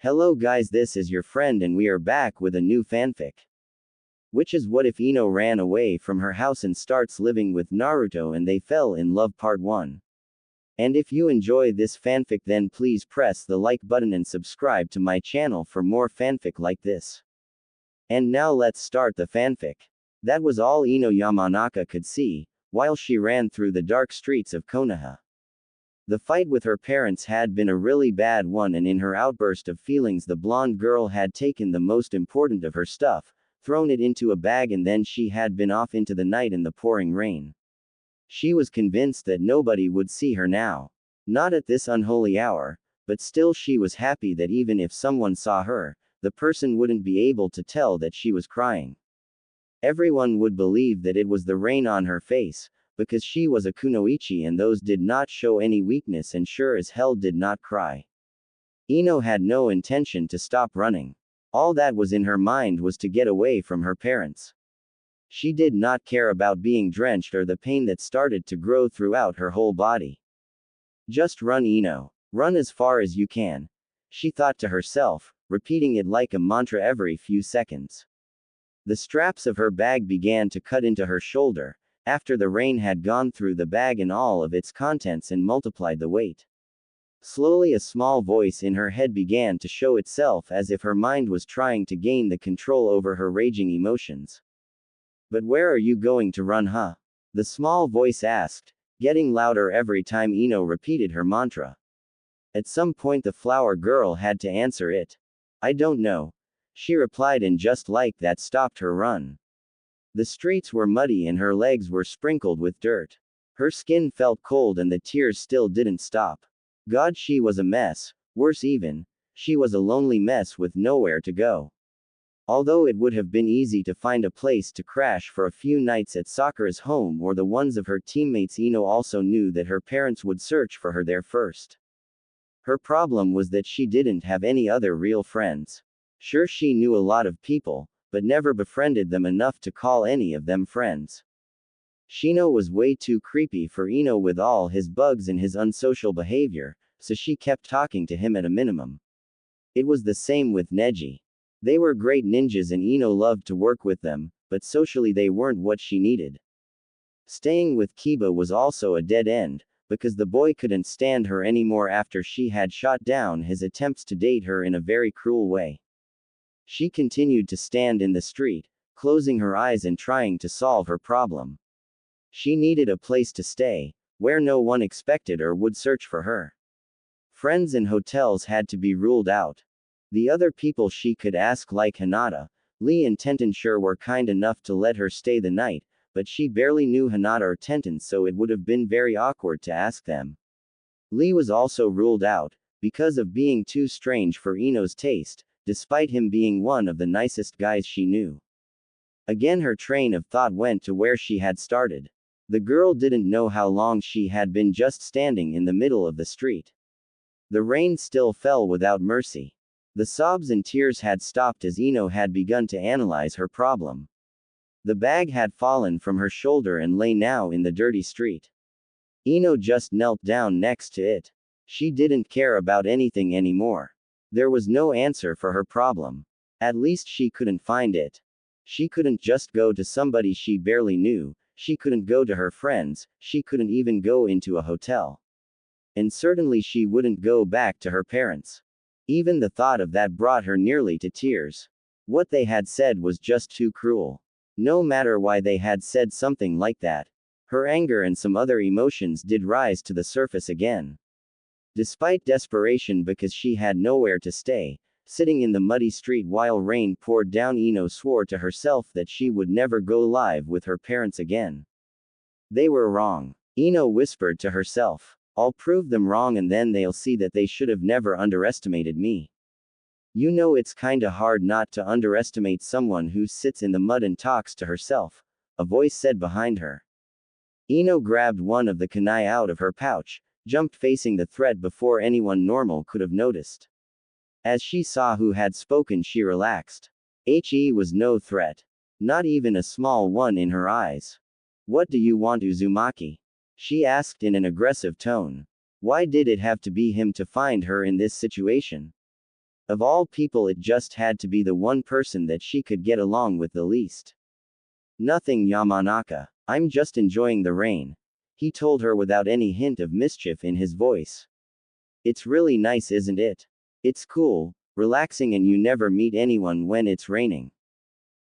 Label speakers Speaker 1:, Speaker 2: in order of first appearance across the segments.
Speaker 1: Hello guys, this is your friend and we are back with a new fanfic. Which is what if Ino ran away from her house and starts living with Naruto and they fell in love part 1. And if you enjoy this fanfic then please press the like button and subscribe to my channel for more fanfic like this. And now let's start the fanfic. That was all Ino Yamanaka could see, while she ran through the dark streets of Konoha. The fight with her parents had been a really bad one, and in her outburst of feelings the blonde girl had taken the most important of her stuff, thrown it into a bag, and then she had been off into the night in the pouring rain. She was convinced that nobody would see her now. Not at this unholy hour, but still she was happy that even if someone saw her, the person wouldn't be able to tell that she was crying. Everyone would believe that it was the rain on her face, because she was a kunoichi and those did not show any weakness and sure as hell did not cry. Ino had no intention to stop running. All that was in her mind was to get away from her parents. She did not care about being drenched or the pain that started to grow throughout her whole body. Just run, Ino. Run as far as you can, she thought to herself, repeating it like a mantra every few seconds. The straps of her bag began to cut into her shoulder, after the rain had gone through the bag and all of its contents and multiplied the weight. Slowly a small voice in her head began to show itself as if her mind was trying to gain the control over her raging emotions. But where are you going to run, huh? The small voice asked, getting louder every time Ino repeated her mantra. At some point the flower girl had to answer it. I don't know, she replied, and just like that stopped her run. The streets were muddy and her legs were sprinkled with dirt. Her skin felt cold and the tears still didn't stop. God, she was a mess. Worse even, she was a lonely mess with nowhere to go. Although it would have been easy to find a place to crash for a few nights at Sakura's home or the ones of her teammates, Ino also knew that her parents would search for her there first. Her problem was that she didn't have any other real friends. Sure, she knew a lot of people, but never befriended them enough to call any of them friends. Shino was way too creepy for Ino with all his bugs and his unsocial behavior, so she kept talking to him at a minimum. It was the same with Neji. They were great ninjas and Ino loved to work with them, but socially they weren't what she needed. Staying with Kiba was also a dead end, because the boy couldn't stand her anymore after she had shot down his attempts to date her in a very cruel way. She continued to stand in the street, closing her eyes and trying to solve her problem. She needed a place to stay, where no one expected or would search for her. Friends and hotels had to be ruled out. The other people she could ask, like Hinata, Lee and Tenten, sure were kind enough to let her stay the night, but she barely knew Hinata or Tenten, so it would have been very awkward to ask them. Lee was also ruled out, because of being too strange for Ino's taste, despite him being one of the nicest guys she knew. Again her train of thought went to where she had started. The girl didn't know how long she had been just standing in the middle of the street. The rain still fell without mercy. The sobs and tears had stopped as Ino had begun to analyze her problem. The bag had fallen from her shoulder and lay now in the dirty street. Ino just knelt down next to it. She didn't care about anything anymore. There was no answer for her problem. At least she couldn't find it. She couldn't just go to somebody she barely knew, she couldn't go to her friends, she couldn't even go into a hotel. And certainly she wouldn't go back to her parents. Even the thought of that brought her nearly to tears. What they had said was just too cruel. No matter why they had said something like that, her anger and some other emotions did rise to the surface again. Despite desperation because she had nowhere to stay, sitting in the muddy street while rain poured down, Ino swore to herself that she would never go live with her parents again. They were wrong. Ino whispered to herself. I'll prove them wrong and then they'll see that they should have never underestimated me. You know, it's kinda hard not to underestimate someone who sits in the mud and talks to herself, a voice said behind her. Ino grabbed one of the kunai out of her pouch, jumped facing the threat before anyone normal could have noticed. As she saw who had spoken, she relaxed. He was no threat. Not even a small one in her eyes. What do you want, Uzumaki? She asked in an aggressive tone. Why did it have to be him to find her in this situation? Of all people, it just had to be the one person that she could get along with the least. Nothing, Yamanaka. I'm just enjoying the rain, he told her without any hint of mischief in his voice. It's really nice, isn't it? It's cool, relaxing, and you never meet anyone when it's raining.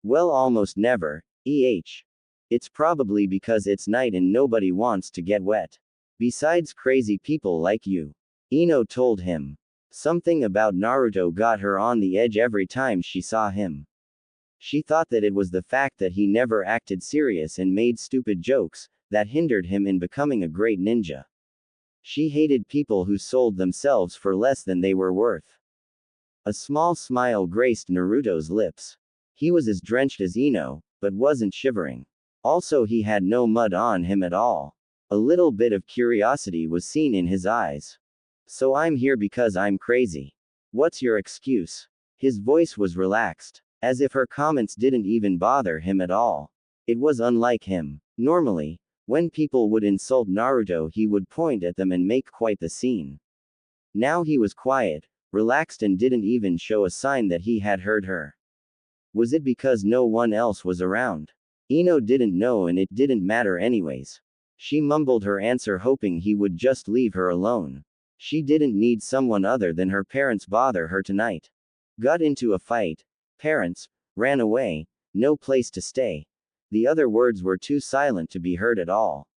Speaker 1: Well, almost never, It's probably because it's night and nobody wants to get wet. Besides crazy people like you. Ino told him. Something about Naruto got her on the edge every time she saw him. She thought that it was the fact that he never acted serious and made stupid jokes that hindered him in becoming a great ninja. She hated people who sold themselves for less than they were worth. A small smile graced Naruto's lips. He was as drenched as Ino, but wasn't shivering. Also, he had no mud on him at all. A little bit of curiosity was seen in his eyes. So I'm here because I'm crazy. What's your excuse? His voice was relaxed, as if her comments didn't even bother him at all. It was unlike him. Normally, when people would insult Naruto, he would point at them and make quite the scene. Now he was quiet, relaxed, and didn't even show a sign that he had heard her. Was it because no one else was around? Ino didn't know, and it didn't matter anyways. She mumbled her answer, hoping he would just leave her alone. She didn't need someone other than her parents bother her tonight. Got into a fight. Parents. Ran away. No place to stay. The other words were too silent to be heard at all.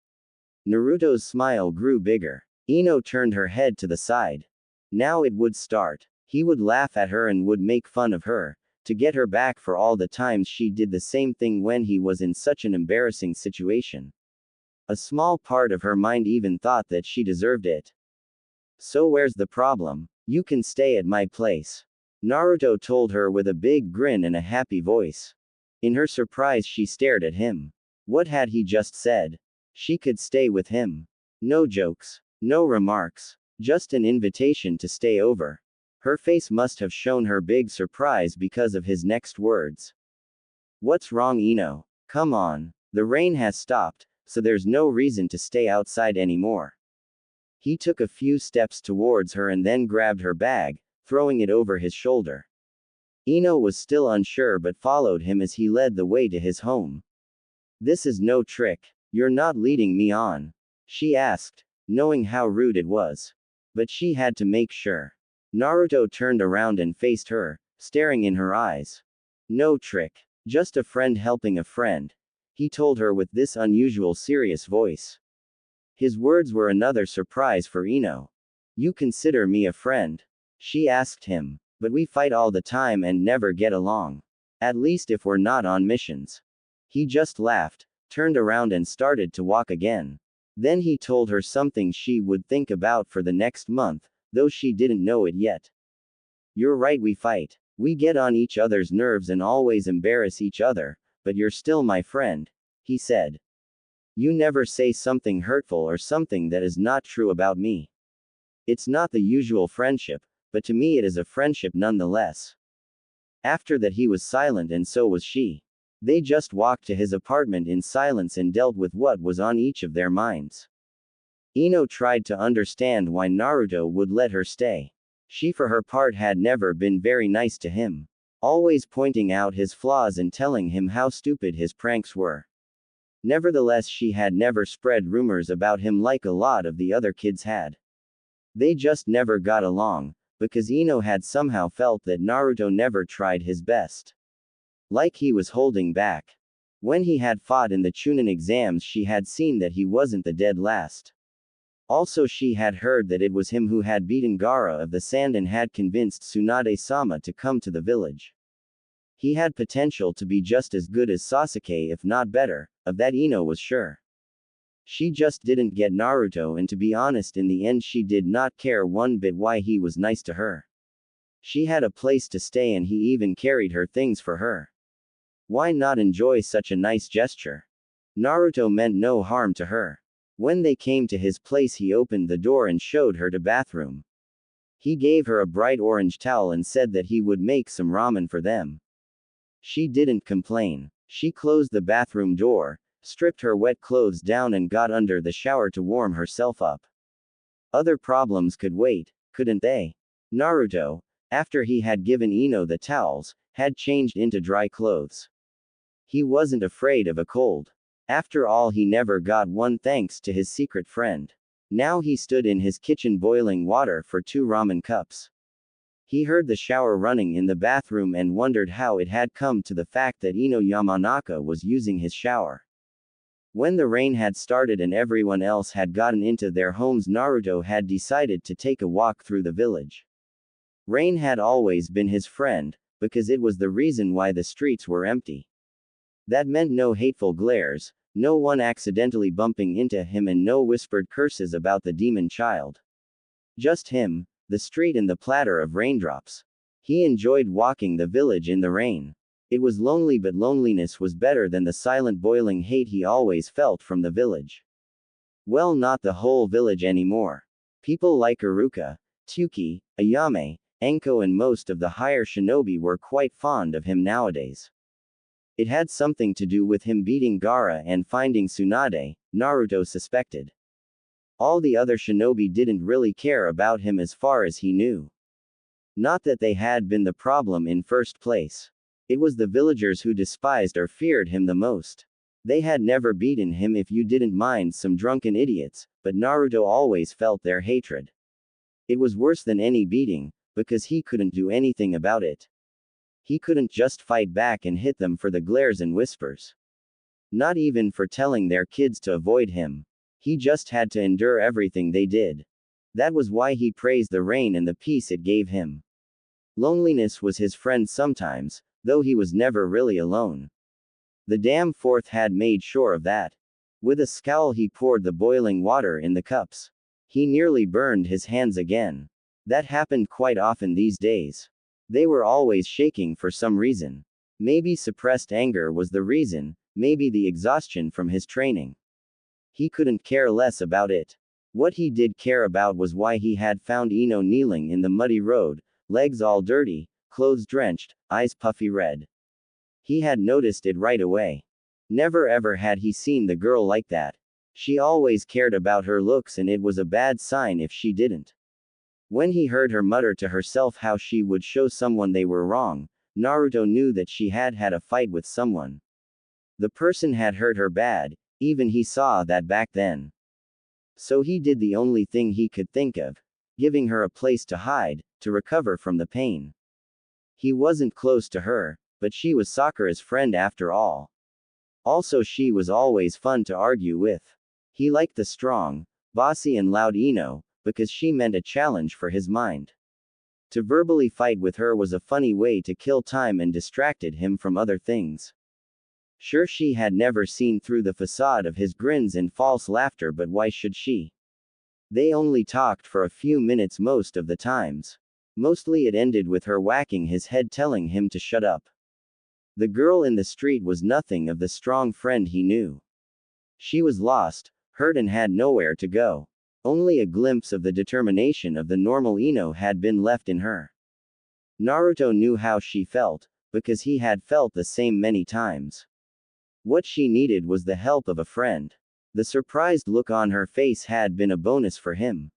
Speaker 1: Naruto's smile grew bigger. Ino turned her head to the side. Now it would start. He would laugh at her and would make fun of her, to get her back for all the times she did the same thing when he was in such an embarrassing situation. A small part of her mind even thought that she deserved it. So where's the problem? You can stay at my place. Naruto told her with a big grin and a happy voice. In her surprise, she stared at him. What had he just said? She could stay with him. No jokes. No remarks. Just an invitation to stay over. Her face must have shown her big surprise because of his next words. What's wrong, Ino? Come on. The rain has stopped, so there's no reason to stay outside anymore. He took a few steps towards her and then grabbed her bag, throwing it over his shoulder. Ino was still unsure but followed him as he led the way to his home. This is no trick. You're not leading me on? She asked, knowing how rude it was. But she had to make sure. Naruto turned around and faced her, staring in her eyes. No trick. Just a friend helping a friend, he told her with this unusual serious voice. His words were another surprise for Ino. You consider me a friend? She asked him. But we fight all the time and never get along. At least if we're not on missions. He just laughed, turned around and started to walk again. Then he told her something she would think about for the next month, though she didn't know it yet. You're right, we fight. We get on each other's nerves and always embarrass each other, but you're still my friend, he said. You never say something hurtful or something that is not true about me. It's not the usual friendship, but to me it is a friendship nonetheless. After that he was silent and so was she. They just walked to his apartment in silence and dealt with what was on each of their minds. Ino tried to understand why Naruto would let her stay. She for her part had never been very nice to him. Always pointing out his flaws and telling him how stupid his pranks were. Nevertheless, she had never spread rumors about him like a lot of the other kids had. They just never got along, because Ino had somehow felt that Naruto never tried his best. Like he was holding back. When he had fought in the Chunin exams, she had seen that he wasn't the dead last. Also, she had heard that it was him who had beaten Gaara of the Sand and had convinced Tsunade-sama to come to the village. He had potential to be just as good as Sasuke, if not better, of that Ino was sure. She just didn't get Naruto, and to be honest, in the end she did not care one bit why he was nice to her. She had a place to stay and he even carried her things for her. Why not enjoy such a nice gesture? Naruto meant no harm to her. When they came to his place, he opened the door and showed her to bathroom. He gave her a bright orange towel and said that he would make some ramen for them. She didn't complain. She closed the bathroom door, stripped her wet clothes down and got under the shower to warm herself up. Other problems could wait, couldn't they? Naruto, After he had given Ino the towels, had changed into dry clothes. He wasn't afraid of a cold. After all, he never got one thanks to his secret friend. Now he stood in his kitchen boiling water for 2 ramen cups. He heard the shower running in the bathroom and wondered how it had come to the fact that Ino Yamanaka was using his shower. When the rain had started and everyone else had gotten into their homes, Naruto had decided to take a walk through the village. Rain had always been his friend, because it was the reason why the streets were empty. That meant no hateful glares, no one accidentally bumping into him, and no whispered curses about the demon child. Just him, the street, and the platter of raindrops. He enjoyed walking the village in the rain. It was lonely, but loneliness was better than the silent boiling hate he always felt from the village. Well, not the whole village anymore. People like Iruka, Tsuki, Ayame, Enko, and most of the higher shinobi were quite fond of him nowadays. It had something to do with him beating Gaara and finding Tsunade, Naruto suspected. All the other shinobi didn't really care about him as far as he knew. Not that they had been the problem in first place. It was the villagers who despised or feared him the most. They had never beaten him if you didn't mind some drunken idiots, but Naruto always felt their hatred. It was worse than any beating, because he couldn't do anything about it. He couldn't just fight back and hit them for the glares and whispers. Not even for telling their kids to avoid him. He just had to endure everything they did. That was why he praised the rain and the peace it gave him. Loneliness was his friend sometimes, though he was never really alone. The damn fourth had made sure of that. With a scowl, he poured the boiling water in the cups. He nearly burned his hands again. That happened quite often these days. They were always shaking for some reason. Maybe suppressed anger was the reason, maybe the exhaustion from his training. He couldn't care less about it. What he did care about was why he had found Ino kneeling in the muddy road, legs all dirty, clothes drenched, eyes puffy red. He had noticed it right away. Never ever had he seen the girl like that. She always cared about her looks, and it was a bad sign if she didn't. When he heard her mutter to herself how she would show someone they were wrong, Naruto knew that she had had a fight with someone. The person had hurt her bad, even he saw that back then. So he did the only thing he could think of, giving her a place to hide, to recover from the pain. He wasn't close to her, but she was Sakura's friend after all. Also, she was always fun to argue with. He liked the strong, bossy, and loud Ino, because she meant a challenge for his mind. To verbally fight with her was a funny way to kill time and distracted him from other things. Sure, she had never seen through the facade of his grins and false laughter, but why should she? They only talked for a few minutes most of the times. Mostly it ended with her whacking his head, telling him to shut up. The girl in the street was nothing of the strong friend he knew. She was lost, hurt, and had nowhere to go. Only a glimpse of the determination of the normal Ino had been left in her. Naruto knew how she felt, because he had felt the same many times. What she needed was the help of a friend. The surprised look on her face had been a bonus for him.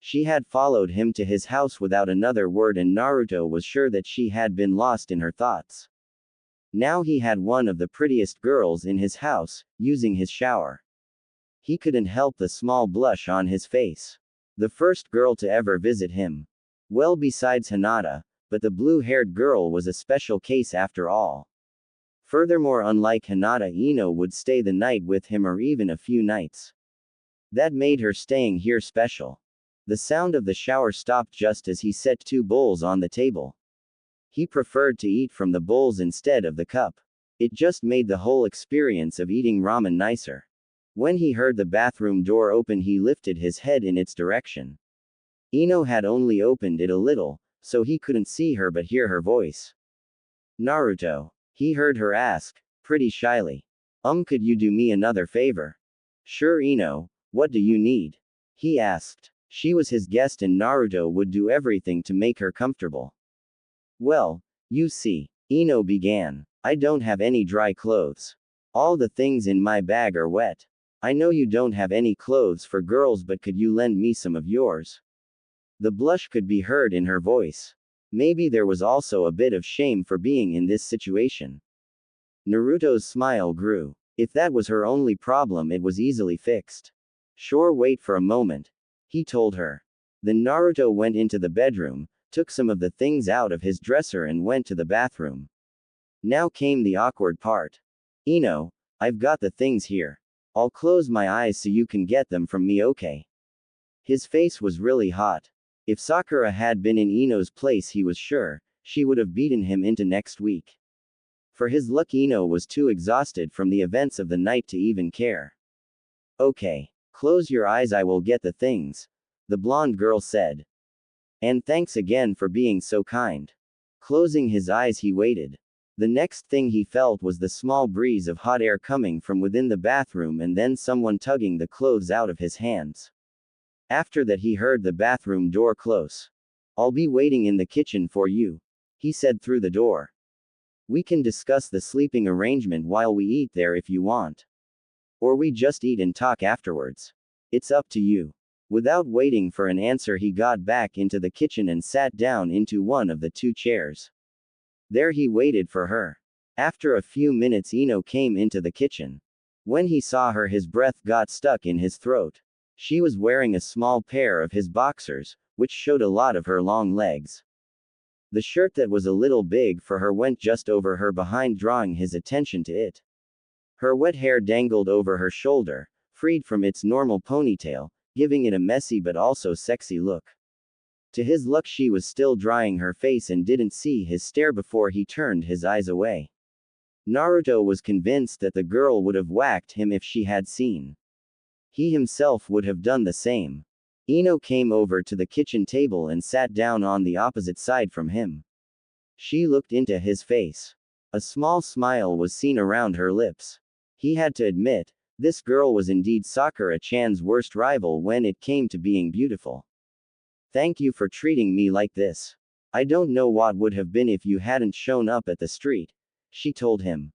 Speaker 1: She had followed him to his house without another word, and Naruto was sure that she had been lost in her thoughts. Now he had one of the prettiest girls in his house, using his shower. He couldn't help the small blush on his face. The first girl to ever visit him. Well, besides Hinata, but the blue-haired girl was a special case after all. Furthermore, unlike Hinata, Ino would stay the night with him, or even a few nights. That made her staying here special. The sound of the shower stopped just as he set 2 bowls on the table. He preferred to eat from the bowls instead of the cup. It just made the whole experience of eating ramen nicer. When he heard the bathroom door open, he lifted his head in its direction. Ino had only opened it a little, so he couldn't see her but hear her voice. Naruto. He heard her ask, pretty shyly. Could you do me another favor? Sure, Ino, what do you need? He asked. She was his guest and Naruto would do everything to make her comfortable. Well, you see, Ino began. I don't have any dry clothes. All the things in my bag are wet. I know you don't have any clothes for girls, but could you lend me some of yours? The blush could be heard in her voice. Maybe there was also a bit of shame for being in this situation. Naruto's smile grew. If that was her only problem, it was easily fixed. Sure, wait for a moment, he told her. Then Naruto went into the bedroom, took some of the things out of his dresser and went to the bathroom. Now came the awkward part. Ino, I've got the things here. I'll close my eyes so you can get them from me, okay? His face was really hot. If Sakura had been in Ino's place, he was sure she would have beaten him into next week. For his luck, Ino was too exhausted from the events of the night to even care. Okay, close your eyes, I will get the things, the blonde girl said. And thanks again for being so kind. Closing his eyes, he waited. The next thing he felt was the small breeze of hot air coming from within the bathroom and then someone tugging the clothes out of his hands. After that, he heard the bathroom door close. I'll be waiting in the kitchen for you, he said through the door. We can discuss the sleeping arrangement while we eat there if you want. Or we just eat and talk afterwards. It's up to you. Without waiting for an answer, he got back into the kitchen and sat down into one of the two chairs. There he waited for her. After a few minutes, Ino came into the kitchen. When he saw her, his breath got stuck in his throat. She was wearing a small pair of his boxers, which showed a lot of her long legs. The shirt that was a little big for her went just over her behind, drawing his attention to it. Her wet hair dangled over her shoulder, freed from its normal ponytail, giving it a messy but also sexy look. To his luck, she was still drying her face and didn't see his stare before he turned his eyes away. Naruto was convinced that the girl would have whacked him if she had seen. He himself would have done the same. Ino came over to the kitchen table and sat down on the opposite side from him. She looked into his face. A small smile was seen around her lips. He had to admit, this girl was indeed Sakura-chan's worst rival when it came to being beautiful. Thank you for treating me like this. I don't know what would have been if you hadn't shown up at the street, she told him.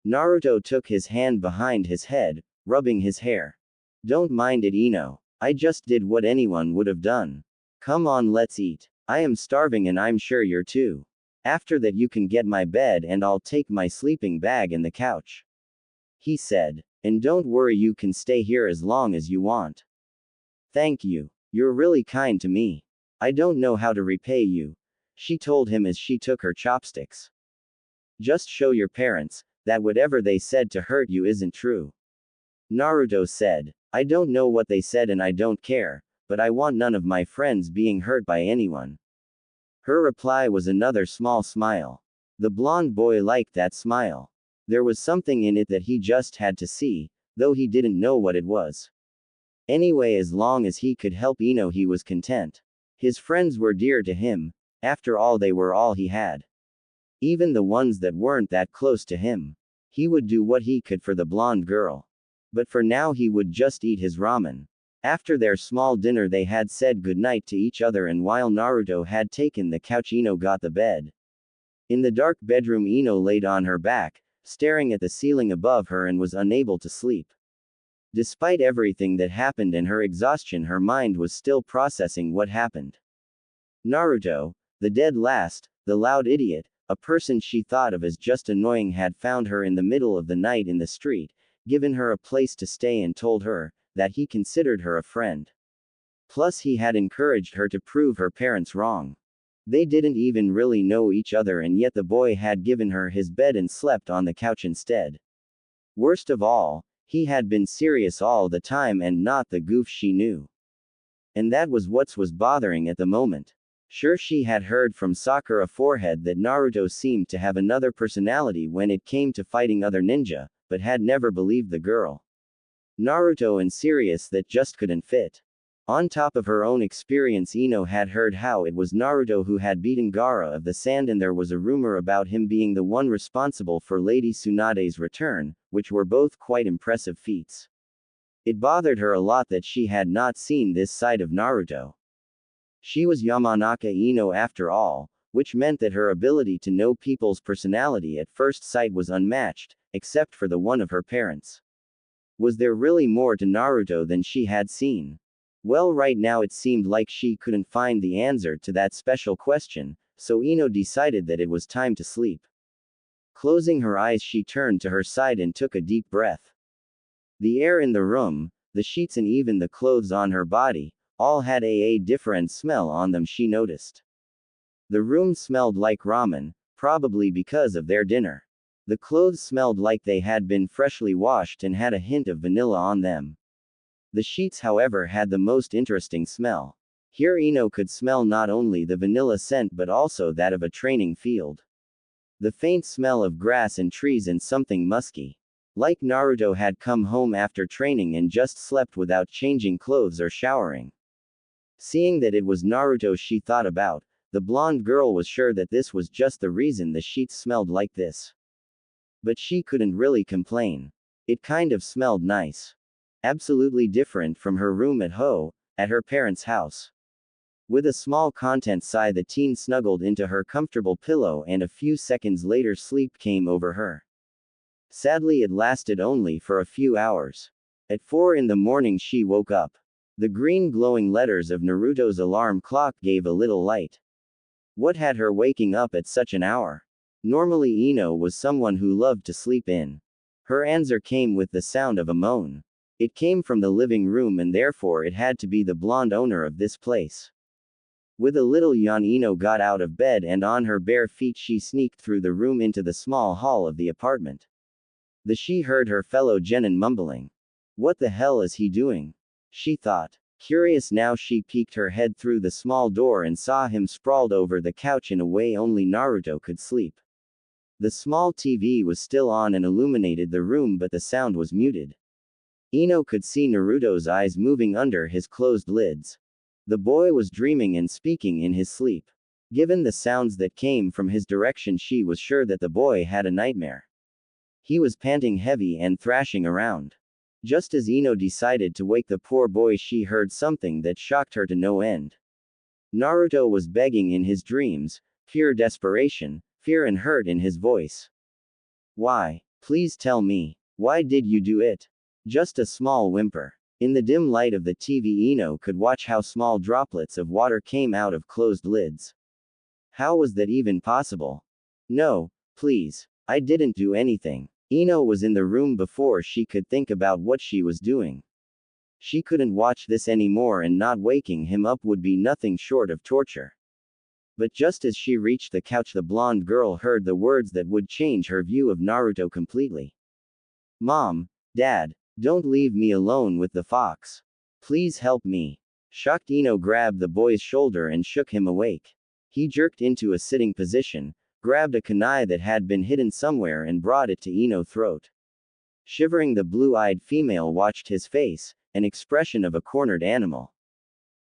Speaker 1: Naruto took his hand behind his head, rubbing his hair. Don't mind it, Ino. I just did what anyone would have done. Come on, let's eat. I am starving and I'm sure you're too. After that, you can get my bed and I'll take my sleeping bag and the couch, he said. And don't worry, you can stay here as long as you want. Thank you. You're really kind to me. I don't know how to repay you, she told him as she took her chopsticks. Just show your parents that whatever they said to hurt you isn't true, Naruto said. I don't know what they said and I don't care, but I want none of my friends being hurt by anyone. Her reply was another small smile. The blonde boy liked that smile. There was something in it that he just had to see, though he didn't know what it was. Anyway, as long as he could help Ino, he was content. His friends were dear to him. After all, they were all he had. Even the ones that weren't that close to him. He would do what he could for the blonde girl. But for now, he would just eat his ramen. After their small dinner, they had said goodnight to each other, and while Naruto had taken the couch, Ino got the bed. In the dark bedroom, Ino laid on her back, staring at the ceiling above her, and was unable to sleep. Despite everything that happened and her exhaustion, her mind was still processing what happened. Naruto, the dead last, the loud idiot, a person she thought of as just annoying, had found her in the middle of the night in the street, given her a place to stay and told her that he considered her a friend. Plus, he had encouraged her to prove her parents wrong. They didn't even really know each other, and yet the boy had given her his bed and slept on the couch instead. Worst of all, he had been serious all the time and not the goof she knew. And that was what was bothering at the moment. Sure, she had heard from Sakura forehead that Naruto seemed to have another personality when it came to fighting other ninja, but had never believed the girl. Naruto and serious, that just couldn't fit. On top of her own experience, Ino had heard how it was Naruto who had beaten Gaara of the Sand, and there was a rumor about him being the one responsible for Lady Tsunade's return, which were both quite impressive feats. It bothered her a lot that she had not seen this side of Naruto. She was Yamanaka Ino after all, which meant that her ability to know people's personality at first sight was unmatched, except for the one of her parents. Was there really more to Naruto than she had seen? Well, right now it seemed like she couldn't find the answer to that special question, so Ino decided that it was time to sleep. Closing her eyes, she turned to her side and took a deep breath. The air in the room, the sheets and even the clothes on her body, all had a different smell on them, she noticed. The room smelled like ramen, probably because of their dinner. The clothes smelled like they had been freshly washed and had a hint of vanilla on them. The sheets, however, had the most interesting smell. Here Ino could smell not only the vanilla scent but also that of a training field. The faint smell of grass and trees and something musky. Like Naruto had come home after training and just slept without changing clothes or showering. Seeing that it was Naruto she thought about, the blonde girl was sure that this was just the reason the sheets smelled like this. But she couldn't really complain. It kind of smelled nice. Absolutely different from her room at her parents' house. With a small content sigh, the teen snuggled into her comfortable pillow and a few seconds later sleep came over her. Sadly, it lasted only for a few hours. At 4 in the morning she woke up. The green glowing letters of Naruto's alarm clock gave a little light. What had her waking up at such an hour? Normally Ino was someone who loved to sleep in. Her answer came with the sound of a moan. It came from the living room and therefore it had to be the blonde owner of this place. With a little yawn, Ino got out of bed and on her bare feet she sneaked through the room into the small hall of the apartment. She heard her fellow genin mumbling. What the hell is he doing? She thought. Curious now, she peeked her head through the small door and saw him sprawled over the couch in a way only Naruto could sleep. The small TV was still on and illuminated the room, but the sound was muted. Ino could see Naruto's eyes moving under his closed lids. The boy was dreaming and speaking in his sleep. Given the sounds that came from his direction, she was sure that the boy had a nightmare. He was panting heavy and thrashing around. Just as Ino decided to wake the poor boy, she heard something that shocked her to no end. Naruto was begging in his dreams, pure desperation, fear and hurt in his voice. Why? Please tell me. Why did you do it? Just a small whimper. In the dim light of the TV, Ino could watch how small droplets of water came out of closed lids. How was that even possible? No, please. I didn't do anything. Ino was in the room before she could think about what she was doing. She couldn't watch this anymore, and not waking him up would be nothing short of torture. But just as she reached the couch, the blonde girl heard the words that would change her view of Naruto completely. Mom, Dad, don't leave me alone with the fox. Please help me. Shocked, Ino grabbed the boy's shoulder and shook him awake. He jerked into a sitting position, grabbed a kunai that had been hidden somewhere and brought it to Ino's throat. Shivering, the blue-eyed female watched his face, an expression of a cornered animal.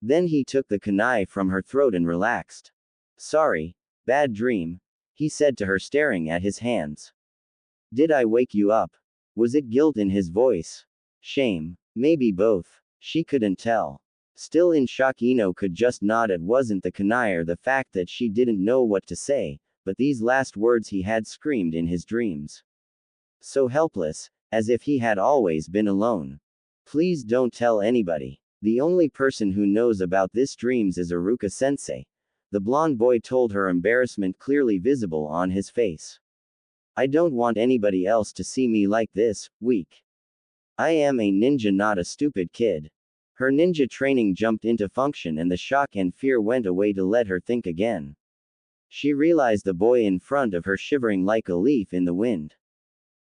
Speaker 1: Then he took the kunai from her throat and relaxed. Sorry, bad dream, he said to her, staring at his hands. Did I wake you up? Was it guilt in his voice? Shame? Maybe both. She couldn't tell. Still in shock, Ino could just nod. It wasn't the kunai or the fact that she didn't know what to say, but these last words he had screamed in his dreams. So helpless, as if he had always been alone. Please don't tell anybody. The only person who knows about this dreams is Iruka-sensei. The blonde boy told her, embarrassment clearly visible on his face. I don't want anybody else to see me like this, weak. I am a ninja, not a stupid kid. Her ninja training jumped into function and the shock and fear went away to let her think again. She realized the boy in front of her shivering like a leaf in the wind.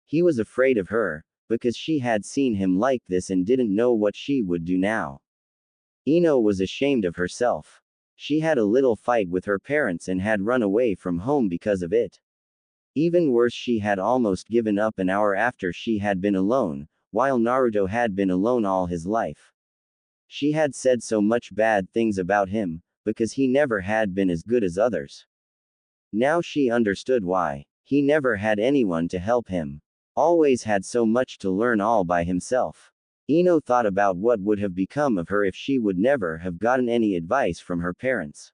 Speaker 1: He was afraid of her, because she had seen him like this and didn't know what she would do now. Ino was ashamed of herself. She had a little fight with her parents and had run away from home because of it. Even worse, she had almost given up an hour after she had been alone, while Naruto had been alone all his life. She had said so much bad things about him, because he never had been as good as others. Now she understood why. He never had anyone to help him. Always had so much to learn all by himself. Ino thought about what would have become of her if she would never have gotten any advice from her parents.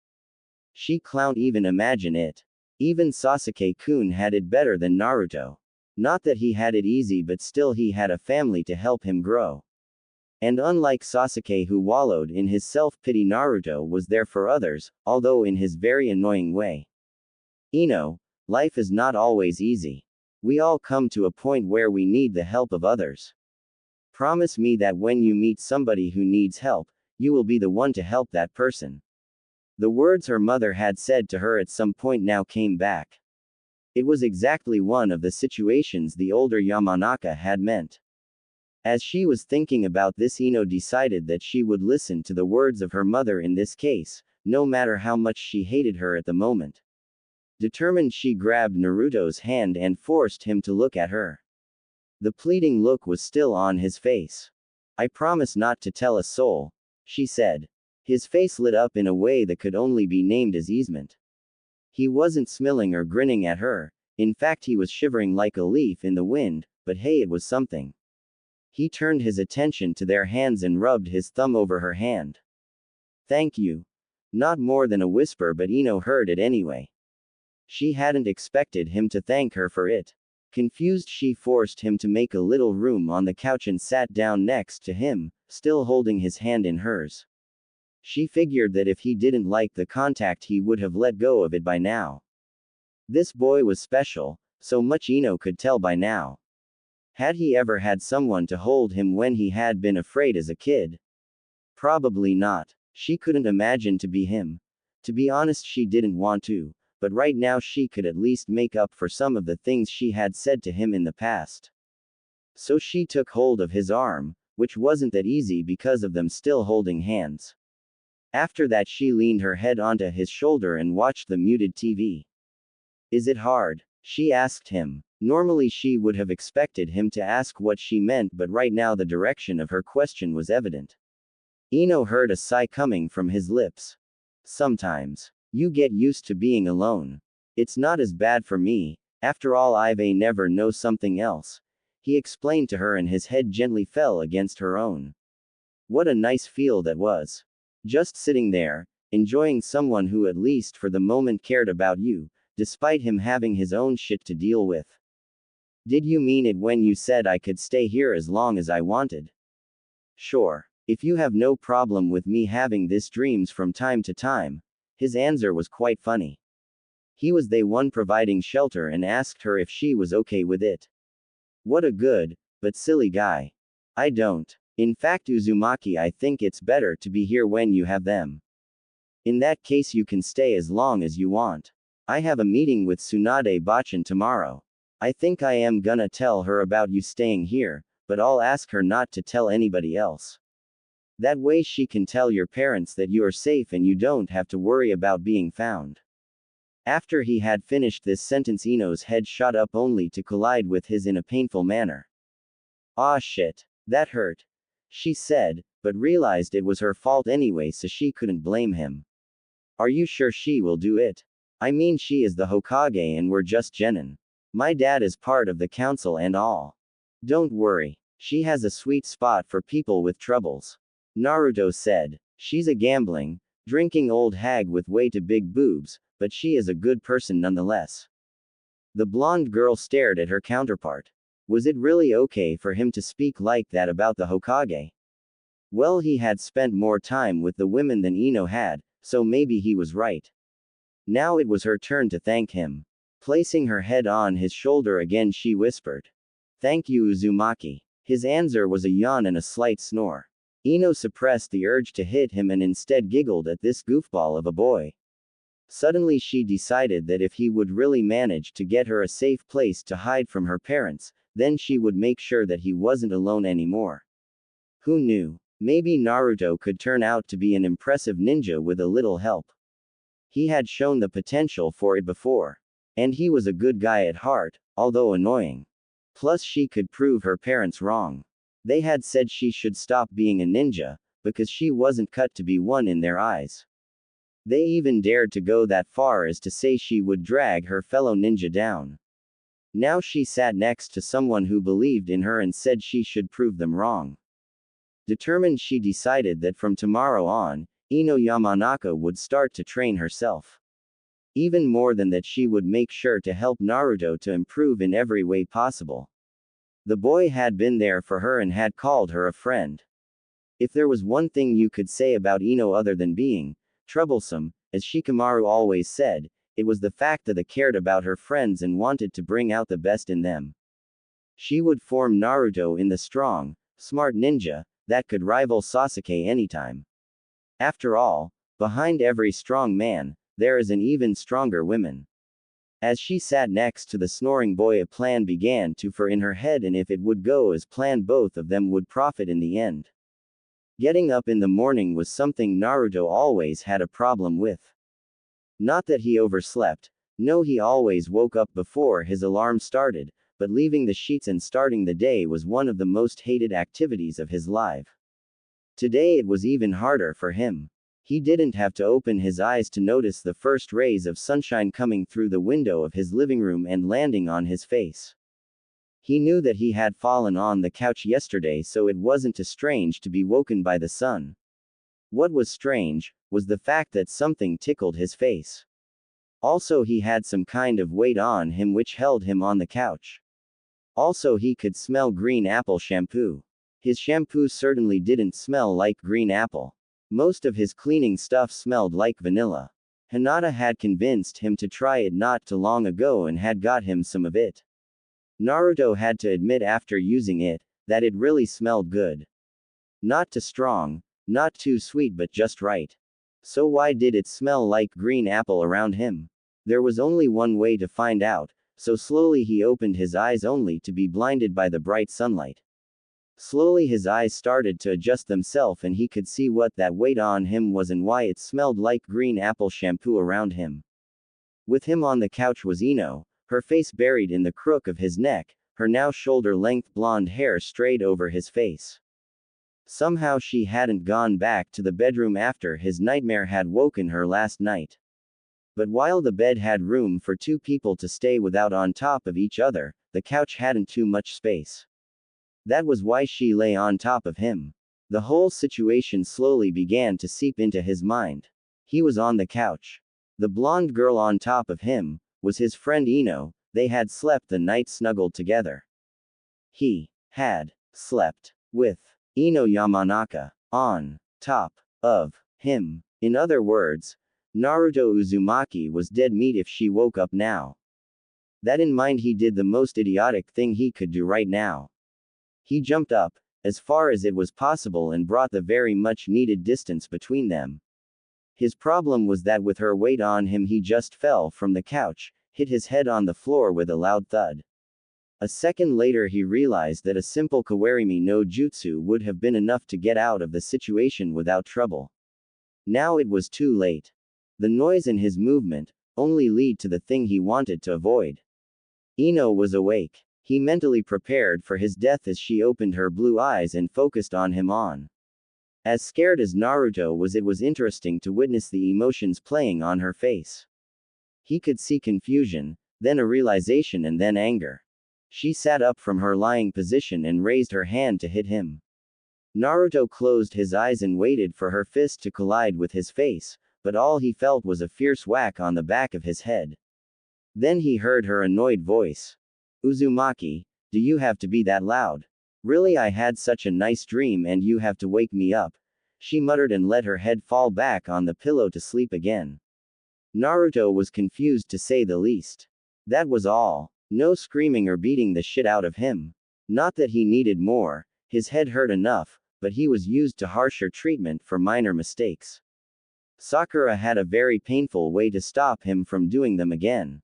Speaker 1: She can't even imagine it. Even Sasuke-kun had it better than Naruto. Not that he had it easy, but still he had a family to help him grow. And unlike Sasuke, who wallowed in his self-pity, Naruto was there for others, although in his very annoying way. Ino, life is not always easy. We all come to a point where we need the help of others. Promise me that when you meet somebody who needs help, you will be the one to help that person. The words her mother had said to her at some point now came back. It was exactly one of the situations the older Yamanaka had meant. As she was thinking about this, Ino decided that she would listen to the words of her mother in this case, no matter how much she hated her at the moment. Determined, she grabbed Naruto's hand and forced him to look at her. The pleading look was still on his face. I promise not to tell a soul, she said. His face lit up in a way that could only be named as easement. He wasn't smiling or grinning at her, in fact he was shivering like a leaf in the wind, but hey, it was something. He turned his attention to their hands and rubbed his thumb over her hand. Thank you. Not more than a whisper, but Ino heard it anyway. She hadn't expected him to thank her for it. Confused, she forced him to make a little room on the couch and sat down next to him, still holding his hand in hers. She figured that if he didn't like the contact he would have let go of it by now. This boy was special, so much Ino could tell by now. Had he ever had someone to hold him when he had been afraid as a kid? Probably not. She couldn't imagine to be him. To be honest, she didn't want to, but right now she could at least make up for some of the things she had said to him in the past. So she took hold of his arm, which wasn't that easy because of them still holding hands. After that, she leaned her head onto his shoulder and watched the muted TV. Is it hard? She asked him. Normally she would have expected him to ask what she meant, but right now the direction of her question was evident. Ino heard a sigh coming from his lips. Sometimes. You get used to being alone. It's not as bad for me, after all I've never know something else, he explained to her, and his head gently fell against her own. What a nice feel that was. Just sitting there, enjoying someone who at least for the moment cared about you, despite him having his own shit to deal with. Did you mean it when you said I could stay here as long as I wanted? Sure. If you have no problem with me having these dreams from time to time. His answer was quite funny. He was the one providing shelter and asked her if she was okay with it. What a good, but silly guy. I don't. In fact, Uzumaki, I think it's better to be here when you have them. In that case, you can stay as long as you want. I have a meeting with Tsunade Bachan tomorrow. I think I am gonna tell her about you staying here, but I'll ask her not to tell anybody else. That way she can tell your parents that you are safe and you don't have to worry about being found. After he had finished this sentence, Ino's head shot up only to collide with his in a painful manner. Ah shit. That hurt. She said, but realized it was her fault anyway, so she couldn't blame him. Are you sure she will do it? I mean, she is the Hokage and we're just genin. My dad is part of the council and all. Don't worry. She has a sweet spot for people with troubles. Naruto said. She's a gambling, drinking old hag with way too big boobs, but she is a good person nonetheless. The blonde girl stared at her counterpart. Was it really okay for him to speak like that about the Hokage? Well, he had spent more time with the women than Ino had, so maybe he was right. Now it was her turn to thank him. Placing her head on his shoulder again, she whispered. Thank you, Uzumaki. His answer was a yawn and a slight snore. Ino suppressed the urge to hit him and instead giggled at this goofball of a boy. Suddenly she decided that if he would really manage to get her a safe place to hide from her parents, then she would make sure that he wasn't alone anymore. Who knew? Maybe Naruto could turn out to be an impressive ninja with a little help. He had shown the potential for it before. And he was a good guy at heart, although annoying. Plus she could prove her parents wrong. They had said she should stop being a ninja, because she wasn't cut to be one in their eyes. They even dared to go that far as to say she would drag her fellow ninja down. Now she sat next to someone who believed in her and said she should prove them wrong. Determined, she decided that from tomorrow on, Ino Yamanaka would start to train herself. Even more than that, she would make sure to help Naruto to improve in every way possible. The boy had been there for her and had called her a friend. If there was one thing you could say about Ino other than being troublesome, as Shikamaru always said, it was the fact that they cared about her friends and wanted to bring out the best in them. She would form Naruto in the strong, smart ninja that could rival Sasuke anytime. After all, behind every strong man, there is an even stronger woman. As she sat next to the snoring boy, a plan began to form in her head, and if it would go as planned, both of them would profit in the end. Getting up in the morning was something Naruto always had a problem with. Not that he overslept, no, he always woke up before his alarm started, but leaving the sheets and starting the day was one of the most hated activities of his life. Today it was even harder for him. He didn't have to open his eyes to notice the first rays of sunshine coming through the window of his living room and landing on his face. He knew that he had fallen on the couch yesterday, so it wasn't too strange to be woken by the sun. What was strange was the fact that something tickled his face. Also, he had some kind of weight on him which held him on the couch. Also, he could smell green apple shampoo. His shampoo certainly didn't smell like green apple. Most of his cleaning stuff smelled like vanilla. Hinata had convinced him to try it not too long ago and had got him some of it. Naruto had to admit after using it, that it really smelled good. Not too strong, not too sweet, but just right. So why did it smell like green apple around him? There was only one way to find out, so slowly he opened his eyes only to be blinded by the bright sunlight. Slowly his eyes started to adjust themselves and he could see what that weight on him was and why it smelled like green apple shampoo around him. With him on the couch was Ino, her face buried in the crook of his neck, her now shoulder-length blonde hair strayed over his face. Somehow she hadn't gone back to the bedroom after his nightmare had woken her last night. But while the bed had room for two people to stay without on top of each other, the couch hadn't too much space. That was why she lay on top of him. The whole situation slowly began to seep into his mind. He was on the couch. The blonde girl on top of him was his friend Ino. They had slept the night snuggled together. He had slept with Ino Yamanaka on top of him. In other words, Naruto Uzumaki was dead meat if she woke up now. That in mind, he did the most idiotic thing he could do right now. He jumped up, as far as it was possible, and brought the very much needed distance between them. His problem was that with her weight on him he just fell from the couch, hit his head on the floor with a loud thud. A second later he realized that a simple kawarimi no jutsu would have been enough to get out of the situation without trouble. Now it was too late. The noise and his movement only lead to the thing he wanted to avoid. Ino was awake. He mentally prepared for his death as she opened her blue eyes and focused on him on. As scared as Naruto was, it was interesting to witness the emotions playing on her face. He could see confusion, then a realization, and then anger. She sat up from her lying position and raised her hand to hit him. Naruto closed his eyes and waited for her fist to collide with his face, but all he felt was a fierce whack on the back of his head. Then he heard her annoyed voice. Uzumaki, do you have to be that loud? Really, I had such a nice dream and you have to wake me up. She muttered and let her head fall back on the pillow to sleep again. Naruto was confused to say the least. That was all. No screaming or beating the shit out of him. Not that he needed more, his head hurt enough, but he was used to harsher treatment for minor mistakes. Sakura had a very painful way to stop him from doing them again.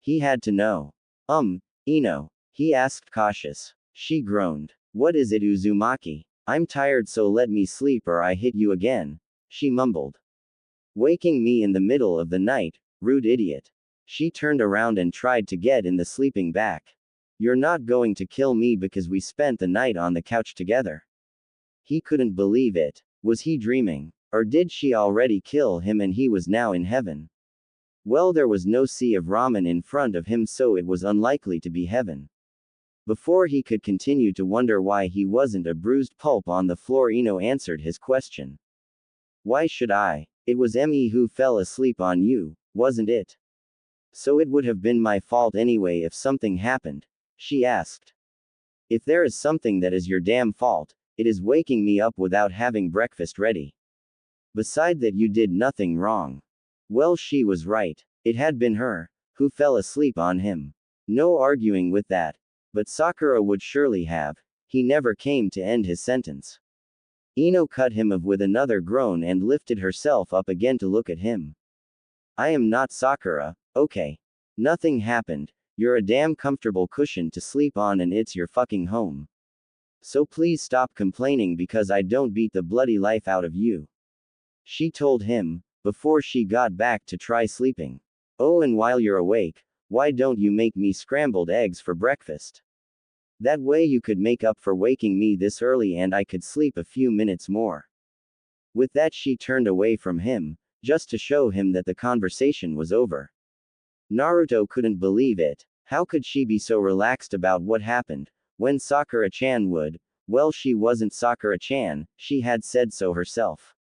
Speaker 1: He had to know. Ino, he asked cautious. She groaned. What is it, Uzumaki? I'm tired, so let me sleep or I hit you again, she mumbled. Waking me in the middle of the night, rude idiot. She turned around and tried to get in the sleeping bag. You're not going to kill me because we spent the night on the couch together. He couldn't believe it. Was he dreaming? Or did she already kill him and he was now in heaven? Well, there was no sea of ramen in front of him, so it was unlikely to be heaven. Before he could continue to wonder why he wasn't a bruised pulp on the floor, Ino answered his question. Why should I? It was me who fell asleep on you, wasn't it? So it would have been my fault anyway if something happened, she asked. If there is something that is your damn fault, it is waking me up without having breakfast ready. Beside that, you did nothing wrong. Well, she was right. It had been her who fell asleep on him. No arguing with that. But Sakura would surely have. He never came to end his sentence. Ino cut him off with another groan and lifted herself up again to look at him. I am not Sakura, okay. Nothing happened. You're a damn comfortable cushion to sleep on and it's your fucking home. So please stop complaining because I don't beat the bloody life out of you. She told him, before she got back to try sleeping. Oh, and while you're awake, why don't you make me scrambled eggs for breakfast? That way you could make up for waking me this early and I could sleep a few minutes more. With that she turned away from him, just to show him that the conversation was over. Naruto couldn't believe it. How could she be so relaxed about what happened, when Sakura-chan would? Well, she wasn't Sakura-chan, she had said so herself.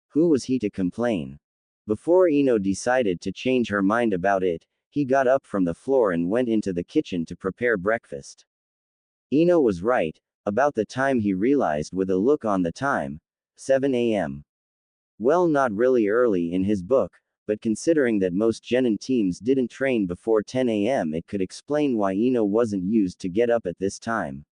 Speaker 1: Who was he to complain? Before Ino decided to change her mind about it, he got up from the floor and went into the kitchen to prepare breakfast. Ino was right, about the time he realized with a look on the time. 7 a.m. Well, not really early in his book, but considering that most genin teams didn't train before 10 a.m. it could explain why Ino wasn't used to get up at this time.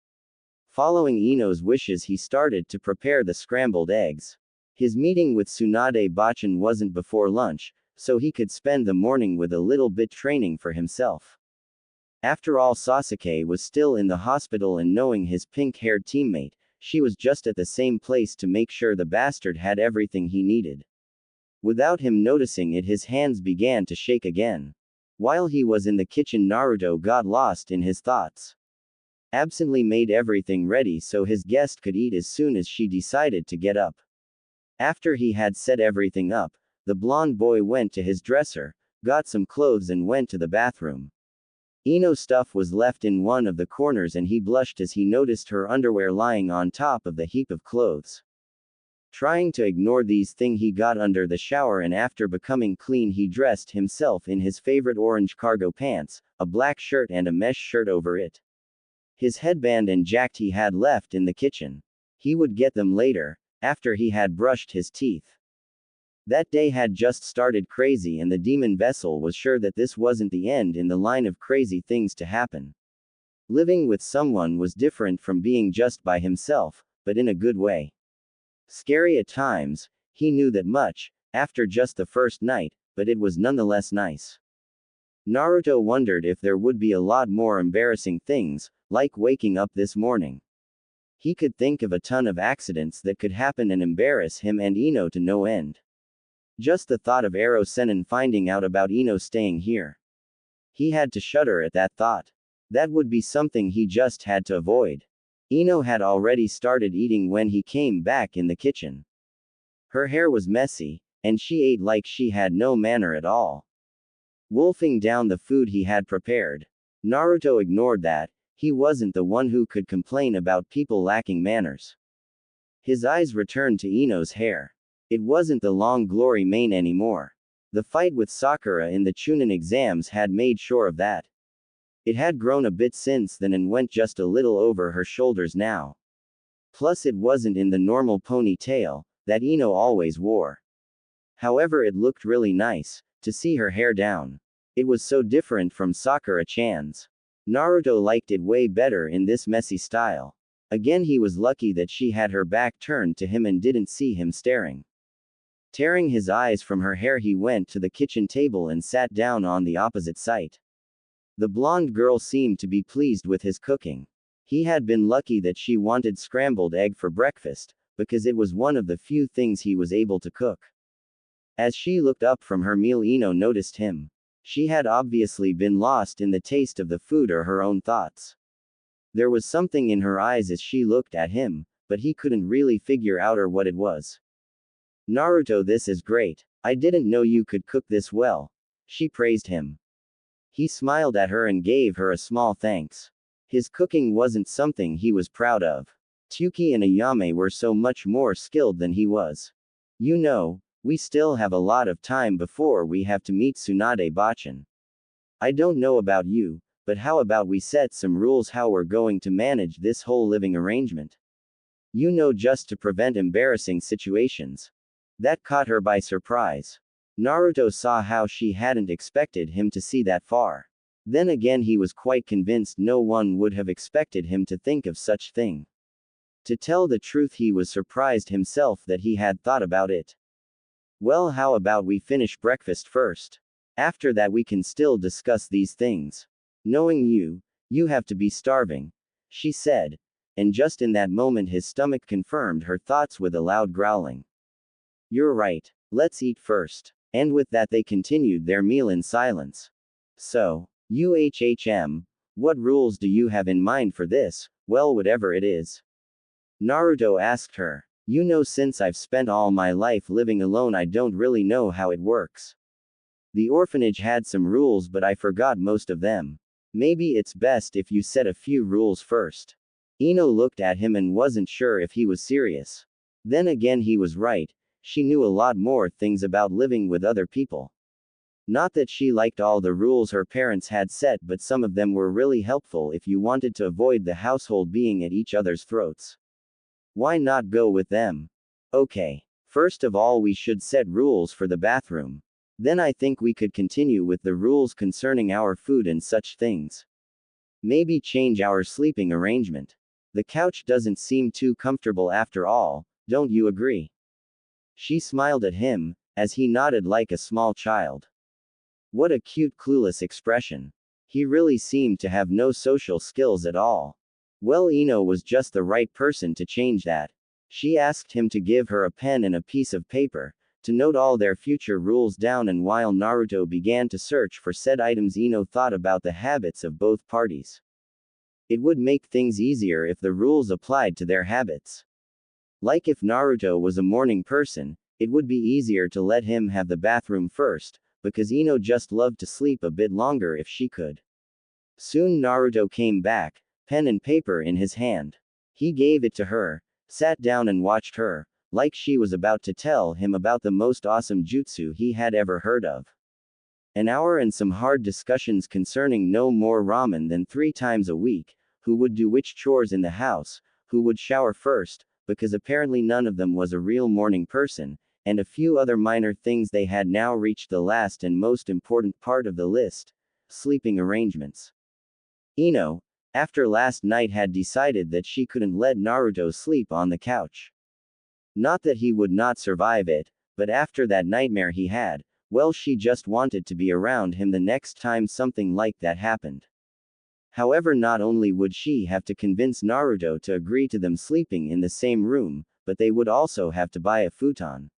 Speaker 1: Following Ino's wishes he started to prepare the scrambled eggs. His meeting with Tsunade Bachan wasn't before lunch, so he could spend the morning with a little bit training for himself. After all, Sasuke was still in the hospital and knowing his pink-haired teammate, she was just at the same place to make sure the bastard had everything he needed. Without him noticing it, his hands began to shake again. While he was in the kitchen, Naruto got lost in his thoughts. Absently made everything ready so his guest could eat as soon as she decided to get up. After he had set everything up, the blonde boy went to his dresser, got some clothes and went to the bathroom. Ino's stuff was left in one of the corners and he blushed as he noticed her underwear lying on top of the heap of clothes. Trying to ignore these things, he got under the shower and after becoming clean he dressed himself in his favorite orange cargo pants, a black shirt and a mesh shirt over it. His headband and jacket he had left in the kitchen. He would get them later, after he had brushed his teeth. That day had just started crazy and the demon vessel was sure that this wasn't the end in the line of crazy things to happen. Living with someone was different from being just by himself, but in a good way. Scary at times, he knew that much, after just the first night, but it was nonetheless nice. Naruto wondered if there would be a lot more embarrassing things, like waking up this morning. He could think of a ton of accidents that could happen and embarrass him and Ino to no end. Just the thought of Ero Sennin finding out about Ino staying here. He had to shudder at that thought. That would be something he just had to avoid. Ino had already started eating when he came back in the kitchen. Her hair was messy, and she ate like she had no manner at all. Wolfing down the food he had prepared. Naruto ignored that. He wasn't the one who could complain about people lacking manners. His eyes returned to Ino's hair. It wasn't the long glory mane anymore. The fight with Sakura in the Chunin exams had made sure of that. It had grown a bit since then and went just a little over her shoulders now. Plus it wasn't in the normal ponytail that Ino always wore. However, it looked really nice to see her hair down. It was so different from Sakura-chan's. Naruto liked it way better in this messy style. Again, he was lucky that she had her back turned to him and didn't see him staring. Tearing his eyes from her hair, he went to the kitchen table and sat down on the opposite side. The blonde girl seemed to be pleased with his cooking. He had been lucky that she wanted scrambled egg for breakfast, because it was one of the few things he was able to cook. As she looked up from her meal, Ino noticed him. She had obviously been lost in the taste of the food or her own thoughts. There was something in her eyes as she looked at him, but he couldn't really figure out what it was. Naruto, this is great. I didn't know you could cook this well. She praised him. He smiled at her and gave her a small thanks. His cooking wasn't something he was proud of. Tsuki and Ayame were so much more skilled than he was. You know, we still have a lot of time before we have to meet Tsunade Bachan. I don't know about you, but how about we set some rules how we're going to manage this whole living arrangement? You know, just to prevent embarrassing situations. That caught her by surprise. Naruto saw how she hadn't expected him to see that far. Then again he was quite convinced no one would have expected him to think of such thing. To tell the truth, he was surprised himself that he had thought about it. Well, how about we finish breakfast first? After that we can still discuss these things. Knowing you, you have to be starving, she said. And just in that moment his stomach confirmed her thoughts with a loud growling. You're right. Let's eat first. And with that they continued their meal in silence. So, what rules do you have in mind for this? Well, whatever it is. Naruto asked her. You know, since I've spent all my life living alone, I don't really know how it works. The orphanage had some rules, but I forgot most of them. Maybe it's best if you set a few rules first. Ino looked at him and wasn't sure if he was serious. Then again he was right, she knew a lot more things about living with other people. Not that she liked all the rules her parents had set, but some of them were really helpful if you wanted to avoid the household being at each other's throats. Why not go with them? Okay. First of all, we should set rules for the bathroom. Then I think we could continue with the rules concerning our food and such things. Maybe change our sleeping arrangement. The couch doesn't seem too comfortable after all, don't you agree? She smiled at him, as he nodded like a small child. What a cute clueless expression. He really seemed to have no social skills at all. Well, Ino was just the right person to change that. She asked him to give her a pen and a piece of paper, to note all their future rules down, and while Naruto began to search for said items, Ino thought about the habits of both parties. It would make things easier if the rules applied to their habits. Like if Naruto was a morning person, it would be easier to let him have the bathroom first, because Ino just loved to sleep a bit longer if she could. Soon Naruto came back, pen and paper in his hand. He gave it to her, sat down and watched her, like she was about to tell him about the most awesome jutsu he had ever heard of. An hour and some hard discussions concerning no more ramen than 3 times a week, who would do which chores in the house, who would shower first, because apparently none of them was a real morning person, and a few other minor things. They had now reached the last and most important part of the list, sleeping arrangements. Ino, after last night, had decided that she couldn't let Naruto sleep on the couch. Not that he would not survive it, but after that nightmare he had, well, she just wanted to be around him the next time something like that happened. However, not only would she have to convince Naruto to agree to them sleeping in the same room, but they would also have to buy a futon.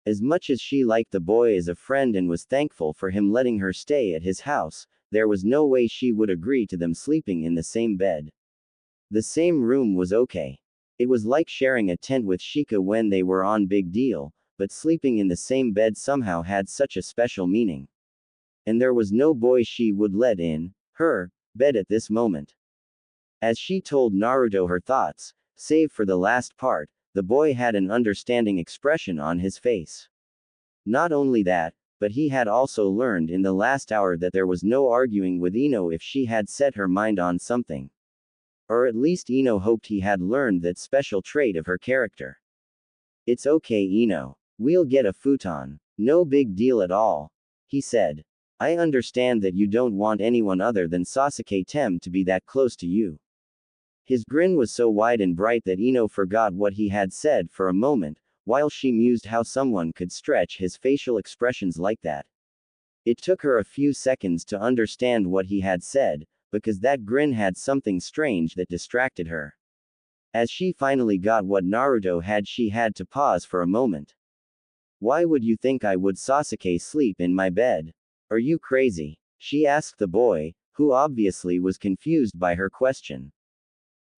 Speaker 1: As much as she liked the boy as a friend and was thankful for him letting her stay at his house, there was no way she would agree to them sleeping in the same bed. The same room was okay. It was like sharing a tent with Shika when they were on Big Deal, but sleeping in the same bed somehow had such a special meaning. And there was no boy she would let in her bed at this moment. As she told Naruto her thoughts, save for the last part, the boy had an understanding expression on his face. Not only that, but he had also learned in the last hour that there was no arguing with Ino if she had set her mind on something. Or at least Ino hoped he had learned that special trait of her character. It's okay, Ino. We'll get a futon. No big deal at all, he said. I understand that you don't want anyone other than Sasuke Tem to be that close to you. His grin was so wide and bright that Ino forgot what he had said for a moment, while she mused how someone could stretch his facial expressions like that. It took her a few seconds to understand what he had said, because that grin had something strange that distracted her. As she finally got what Naruto had, she had to pause for a moment. Why would you think I would Sasuke sleep in my bed? Are you crazy? She asked the boy, who obviously was confused by her question.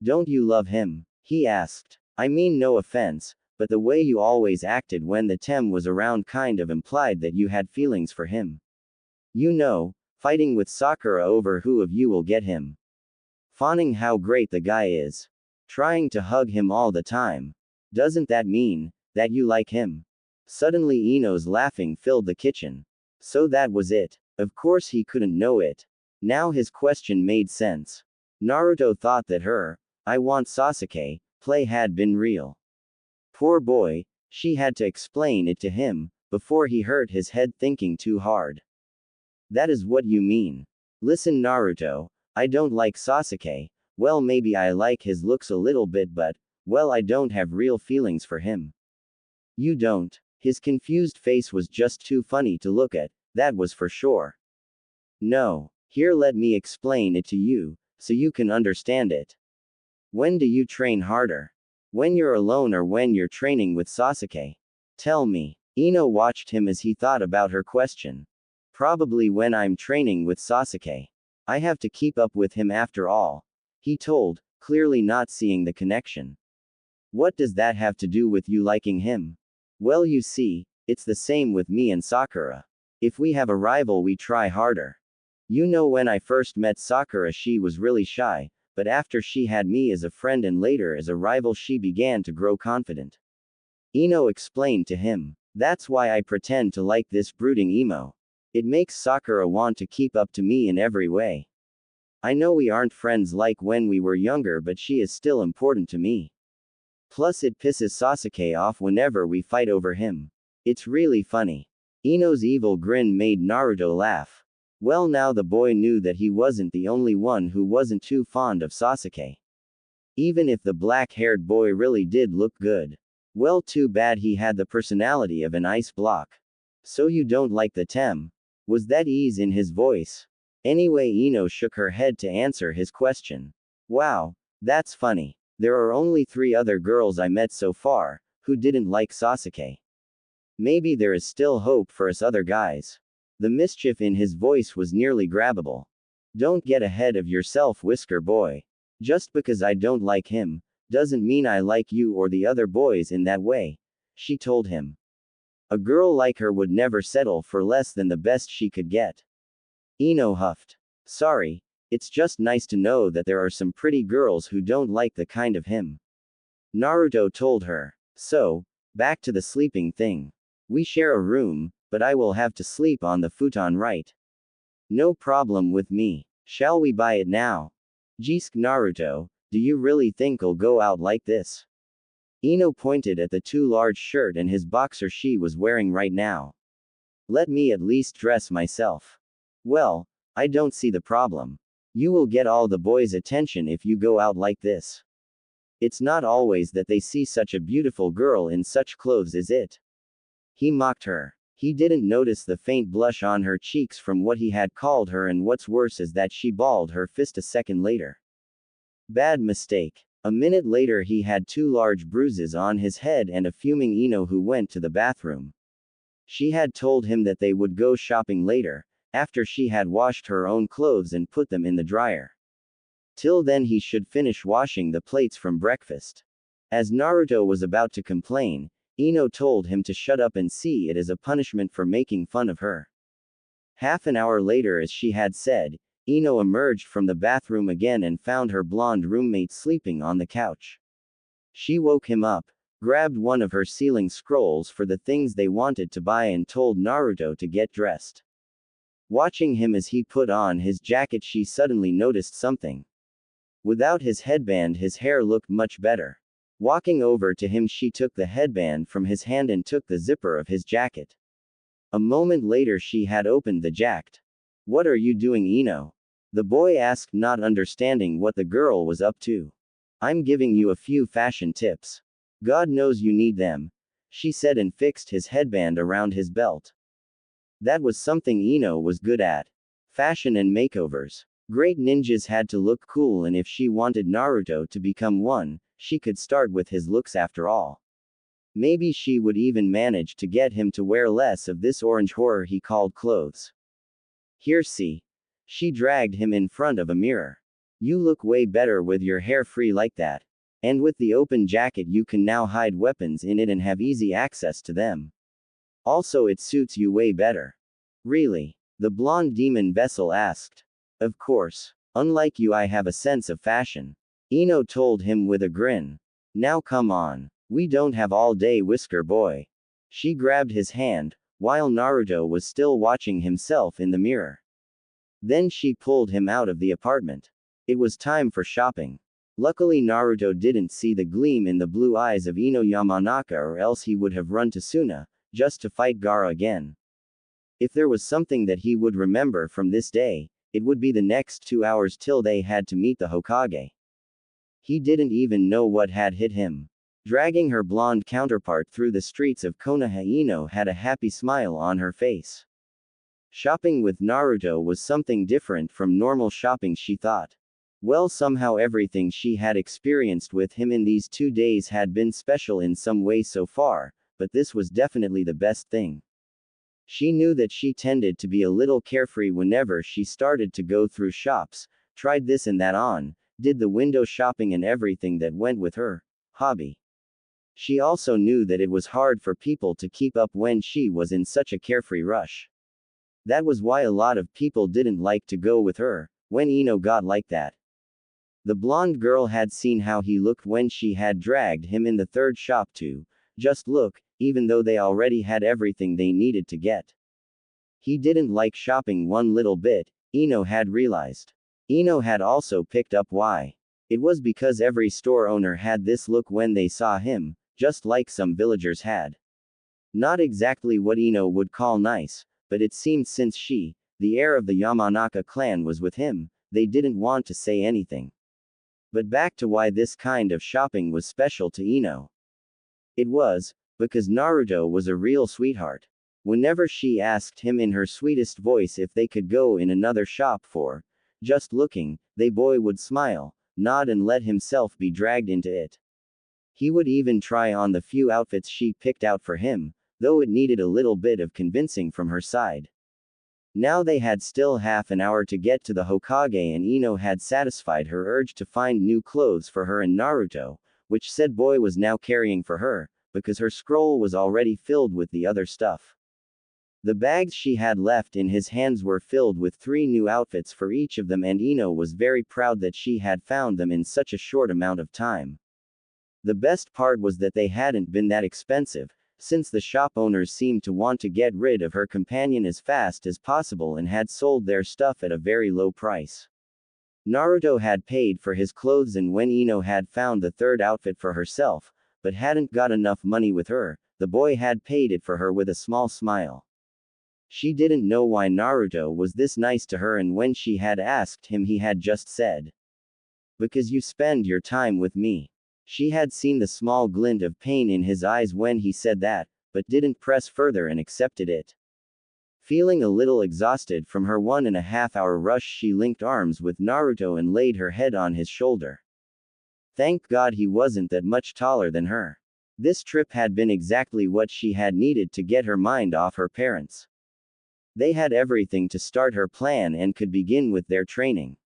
Speaker 1: Don't you love him? He asked. I mean, no offense, but the way you always acted when the Tem was around kind of implied that you had feelings for him. You know, fighting with Sakura over who of you will get him. Fawning how great the guy is. Trying to hug him all the time. Doesn't that mean that you like him? Suddenly Ino's laughing filled the kitchen. So that was it. Of course he couldn't know it. Now his question made sense. Naruto thought that her I want Sasuke play had been real. Poor boy, she had to explain it to him, before he hurt his head thinking too hard. That is what you mean. Listen, Naruto, I don't like Sasuke. Well, maybe I like his looks a little bit, but, well, I don't have real feelings for him. You don't? His confused face was just too funny to look at, that was for sure. No. Here, let me explain it to you, so you can understand it. When do you train harder? When you're alone or when you're training with Sasuke? Tell me. Ino watched him as he thought about her question. Probably when I'm training with Sasuke. I have to keep up with him after all. He told, clearly not seeing the connection. What does that have to do with you liking him? Well, you see, it's the same with me and Sakura. If we have a rival, we try harder. You know, when I first met Sakura, she was really shy, but after she had me as a friend and later as a rival, she began to grow confident. Ino explained to him. That's why I pretend to like this brooding emo. It makes Sakura want to keep up to me in every way. I know we aren't friends like when we were younger, but she is still important to me. Plus, it pisses Sasuke off whenever we fight over him. It's really funny. Ino's evil grin made Naruto laugh. Well, now the boy knew that he wasn't the only one who wasn't too fond of Sasuke. Even if the black-haired boy really did look good. Well, too bad he had the personality of an ice block. So you don't like the Tem? Was that ease in his voice? Anyway, Ino shook her head to answer his question. Wow, that's funny. There are only 3 other girls I met so far, who didn't like Sasuke. Maybe there is still hope for us other guys. The mischief in his voice was nearly grabbable. Don't get ahead of yourself, Whisker Boy. Just because I don't like him, doesn't mean I like you or the other boys in that way, she told him. A girl like her would never settle for less than the best she could get. Ino huffed. Sorry, it's just nice to know that there are some pretty girls who don't like the kind of him. Naruto told her. So, back to the sleeping thing. We share a room, but I will have to sleep on the futon, right? No problem with me. Shall we buy it now? Jisk, Naruto, do you really think I'll go out like this? Ino pointed at the too large shirt and his boxer she was wearing right now. Let me at least dress myself. Well, I don't see the problem. You will get all the boys' attention if you go out like this. It's not always that they see such a beautiful girl in such clothes, is it? He mocked her. He didn't notice the faint blush on her cheeks from what he had called her, and what's worse is that she balled her fist a second later. Bad mistake. A minute later he had 2 large bruises on his head and a fuming Ino who went to the bathroom. She had told him that they would go shopping later, after she had washed her own clothes and put them in the dryer. Till then he should finish washing the plates from breakfast. As Naruto was about to complain, Ino told him to shut up and see it as a punishment for making fun of her. Half an hour later, as she had said, Ino emerged from the bathroom again and found her blonde roommate sleeping on the couch. She woke him up, grabbed one of her ceiling scrolls for the things they wanted to buy and told Naruto to get dressed. Watching him as he put on his jacket, she suddenly noticed something. Without his headband, his hair looked much better. Walking over to him, she took the headband from his hand and took the zipper of his jacket. A moment later she had opened the jacket. What are you doing, Ino? The boy asked, not understanding what the girl was up to. I'm giving you a few fashion tips. God knows you need them, she said and fixed his headband around his belt. That was something Ino was good at. Fashion and makeovers. Great ninjas had to look cool, and if she wanted Naruto to become one, she could start with his looks after all. Maybe she would even manage to get him to wear less of this orange horror he called clothes. Here, see. She dragged him in front of a mirror. You look way better with your hair free like that. And with the open jacket you can now hide weapons in it and have easy access to them. Also, it suits you way better. Really? The blonde demon vessel asked. Of course. Unlike you, I have a sense of fashion. Ino told him with a grin. Now come on. We don't have all day, Whisker Boy. She grabbed his hand, while Naruto was still watching himself in the mirror. Then she pulled him out of the apartment. It was time for shopping. Luckily Naruto didn't see the gleam in the blue eyes of Ino Yamanaka, or else he would have run to Suna, just to fight Gaara again. If there was something that he would remember from this day, it would be the next 2 hours till they had to meet the Hokage. He didn't even know what had hit him. Dragging her blonde counterpart through the streets of Konoha, Ino had a happy smile on her face. Shopping with Naruto was something different from normal shopping, she thought. Well, somehow everything she had experienced with him in these 2 days had been special in some way so far, but this was definitely the best thing. She knew that she tended to be a little carefree whenever she started to go through shops, tried this and that on, did the window shopping and everything that went with her hobby. She also knew that it was hard for people to keep up when she was in such a carefree rush. That was why a lot of people didn't like to go with her, when Ino got like that. The blonde girl had seen how he looked when she had dragged him in the third shop to just look, even though they already had everything they needed to get. He didn't like shopping one little bit, Ino had realized. Ino had also picked up why. It was because every store owner had this look when they saw him, just like some villagers had. Not exactly what Ino would call nice, but it seemed since the heir of the Yamanaka clan, was with him, they didn't want to say anything. But back to why this kind of shopping was special to Ino. It was because Naruto was a real sweetheart. Whenever she asked him in her sweetest voice if they could go in another shop for just looking, the boy would smile, nod and let himself be dragged into it. He would even try on the few outfits she picked out for him, though it needed a little bit of convincing from her side. Now they had still half an hour to get to the Hokage, and Ino had satisfied her urge to find new clothes for her and Naruto, which said boy was now carrying for her, because her scroll was already filled with the other stuff. The bags she had left in his hands were filled with 3 new outfits for each of them, and Ino was very proud that she had found them in such a short amount of time. The best part was that they hadn't been that expensive, since the shop owners seemed to want to get rid of her companion as fast as possible and had sold their stuff at a very low price. Naruto had paid for his clothes, and when Ino had found the third outfit for herself, but hadn't got enough money with her, the boy had paid it for her with a small smile. She didn't know why Naruto was this nice to her, and when she had asked him, he had just said, "Because you spend your time with me." She had seen the small glint of pain in his eyes when he said that, but didn't press further and accepted it. Feeling a little exhausted from her 1.5 hour rush, she linked arms with Naruto and laid her head on his shoulder. Thank God he wasn't that much taller than her. This trip had been exactly what she had needed to get her mind off her parents. They had everything to start her plan and could begin with their training.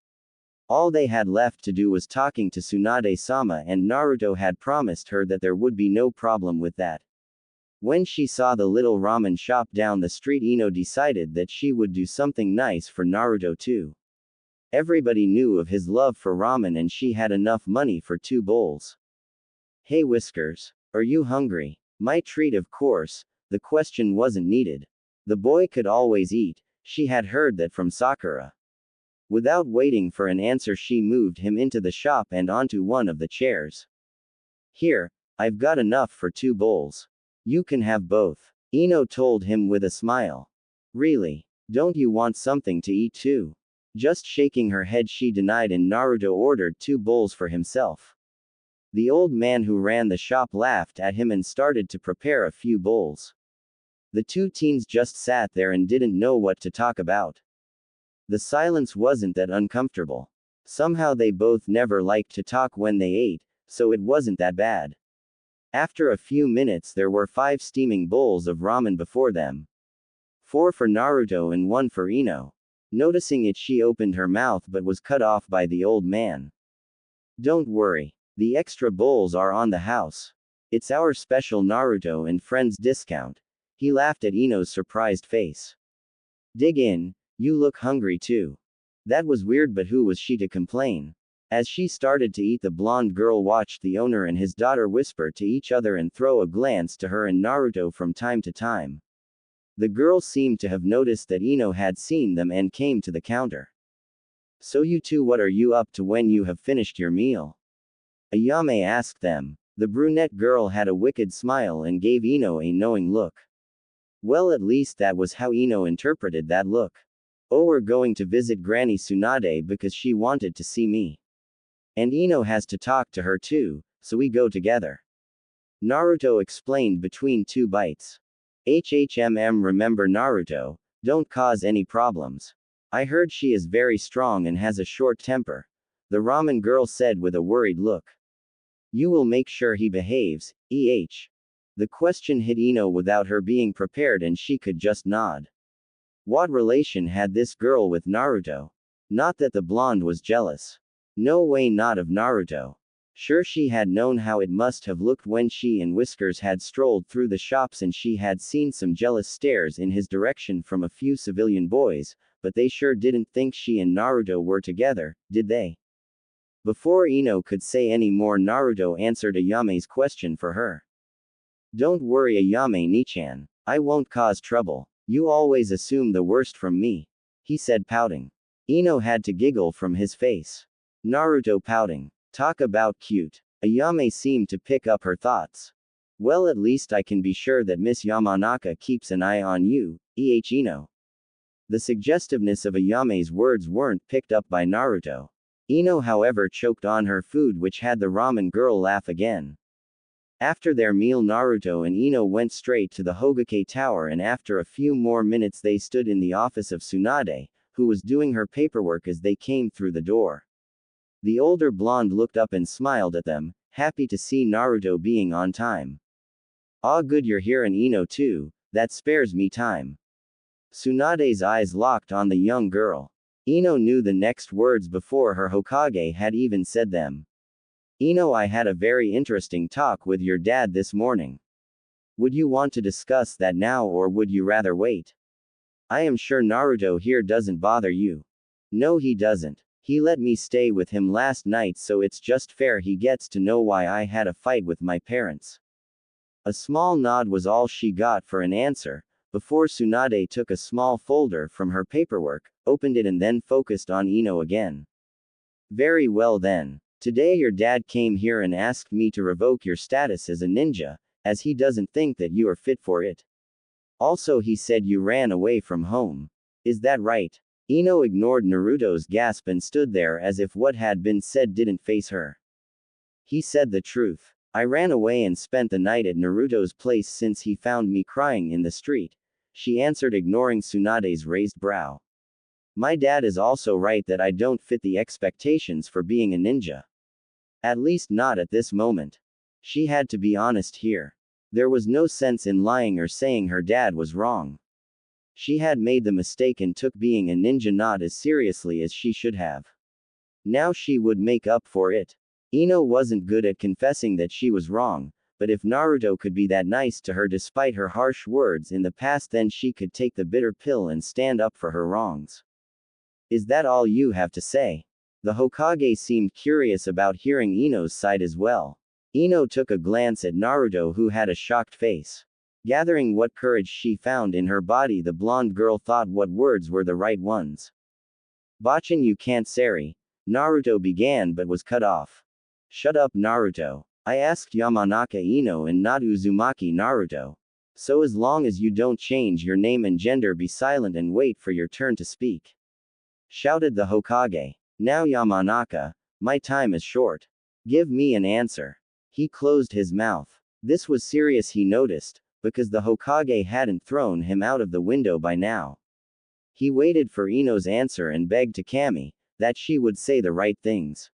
Speaker 1: All they had left to do was talking to Tsunade-sama, and Naruto had promised her that there would be no problem with that. When she saw the little ramen shop down the street, Ino decided that she would do something nice for Naruto too. Everybody knew of his love for ramen, and she had enough money for 2 bowls. "Hey Whiskers, are you hungry?" "My treat, of course." The question wasn't needed. The boy could always eat, she had heard that from Sakura. Without waiting for an answer, she moved him into the shop and onto one of the chairs. "Here, I've got enough for 2 bowls. You can have both," Ino told him with a smile. "Really? Don't you want something to eat too?" Just shaking her head, she denied, and Naruto ordered 2 bowls for himself. The old man who ran the shop laughed at him and started to prepare a few bowls. The 2 teens just sat there and didn't know what to talk about. The silence wasn't that uncomfortable. Somehow they both never liked to talk when they ate, so it wasn't that bad. After a few minutes, there were 5 steaming bowls of ramen before them. 4 for Naruto and 1 for Ino. Noticing it, she opened her mouth but was cut off by the old man. "Don't worry. The extra bowls are on the house. It's our special Naruto and Friends discount." He laughed at Ino's surprised face. "Dig in, you look hungry too." That was weird, but who was she to complain? As she started to eat, the blonde girl watched the owner and his daughter whisper to each other and throw a glance to her and Naruto from time to time. The girl seemed to have noticed that Ino had seen them and came to the counter. "So you two, what are you up to when you have finished your meal?" Ayame asked them. The brunette girl had a wicked smile and gave Ino a knowing look. Well, at least that was how Ino interpreted that look. Oh, we're going to visit Granny Tsunade because she wanted to see me. And Ino has to talk to her too, so we go together. Naruto explained between two bites. Remember Naruto, don't cause any problems. I heard she is very strong and has a short temper. The ramen girl said with a worried look. You will make sure he behaves, The question hit Ino without her being prepared and she could just nod. What relation had this girl with Naruto? Not that the blonde was jealous. No way, not of Naruto. Sure, she had known how it must have looked when she and Whiskers had strolled through the shops and she had seen some jealous stares in his direction from a few civilian boys, but they sure didn't think she and Naruto were together, did they? Before Ino could say any more, Naruto answered Ayame's question for her. Don't worry, Ayame Nichan. I won't cause trouble. You always assume the worst from me, he said, pouting. Ino had to giggle from his face. Naruto pouting. Talk about cute. Ayame seemed to pick up her thoughts. Well, at least I can be sure that Miss Yamanaka keeps an eye on you, Ino. The suggestiveness of Ayame's words weren't picked up by Naruto. Ino, however, choked on her food, which had the ramen girl laugh again. After their meal, Naruto and Ino went straight to the Hokage Tower, and after a few more minutes they stood in the office of Tsunade, who was doing her paperwork as they came through the door. The older blonde looked up and smiled at them, happy to see Naruto being on time. Ah, good you're here, and Ino too, that spares me time. Tsunade's eyes locked on the young girl. Ino knew the next words before her Hokage had even said them. Ino, I had a very interesting talk with your dad this morning. Would you want to discuss that now, or would you rather wait? I am sure Naruto here doesn't bother you. No, he doesn't. He let me stay with him last night, so it's just fair he gets to know why I had a fight with my parents. A small nod was all she got for an answer, before Tsunade took a small folder from her paperwork, opened it and then focused on Ino again. Very well then. Today your dad came here and asked me to revoke your status as a ninja, as he doesn't think that you are fit for it. Also, he said you ran away from home. Is that right? Ino ignored Naruto's gasp and stood there as if what had been said didn't faze her. He said the truth. I ran away and spent the night at Naruto's place since he found me crying in the street, she answered, ignoring Tsunade's raised brow. My dad is also right that I don't fit the expectations for being a ninja. At least not at this moment. She had to be honest here. There was no sense in lying or saying her dad was wrong. She had made the mistake and took being a ninja not as seriously as she should have. Now she would make up for it. Ino wasn't good at confessing that she was wrong, but if Naruto could be that nice to her despite her harsh words in the past, then she could take the bitter pill and stand up for her wrongs. Is that all you have to say? The Hokage seemed curious about hearing Ino's side as well. Ino took a glance at Naruto, who had a shocked face. Gathering what courage she found in her body, the blonde girl thought what words were the right ones. Bachin, you can't sari, Naruto began but was cut off. Shut up, Naruto. I asked Yamanaka Ino and not Uzumaki Naruto. So as long as you don't change your name and gender, be silent and wait for your turn to speak. Shouted the Hokage. Now Yamanaka, my time is short. Give me an answer. He closed his mouth. This was serious, he noticed, because the Hokage hadn't thrown him out of the window by now. He waited for Ino's answer and begged Takami that she would say the right things.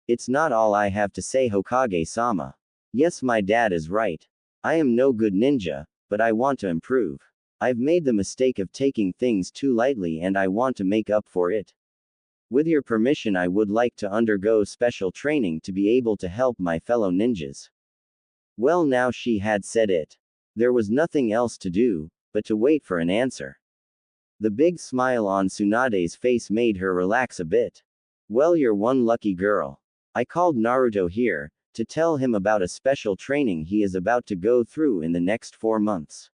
Speaker 1: It's not all I have to say, Hokage-sama. Yes, my dad is right. I am no good ninja, but I want to improve. I've made the mistake of taking things too lightly and I want to make up for it. With your permission, I would like to undergo special training to be able to help my fellow ninjas. Well, now she had said it. There was nothing else to do, but to wait for an answer. The big smile on Tsunade's face made her relax a bit. Well, you're one lucky girl. I called Naruto here to tell him about a special training he is about to go through in the next 4 months.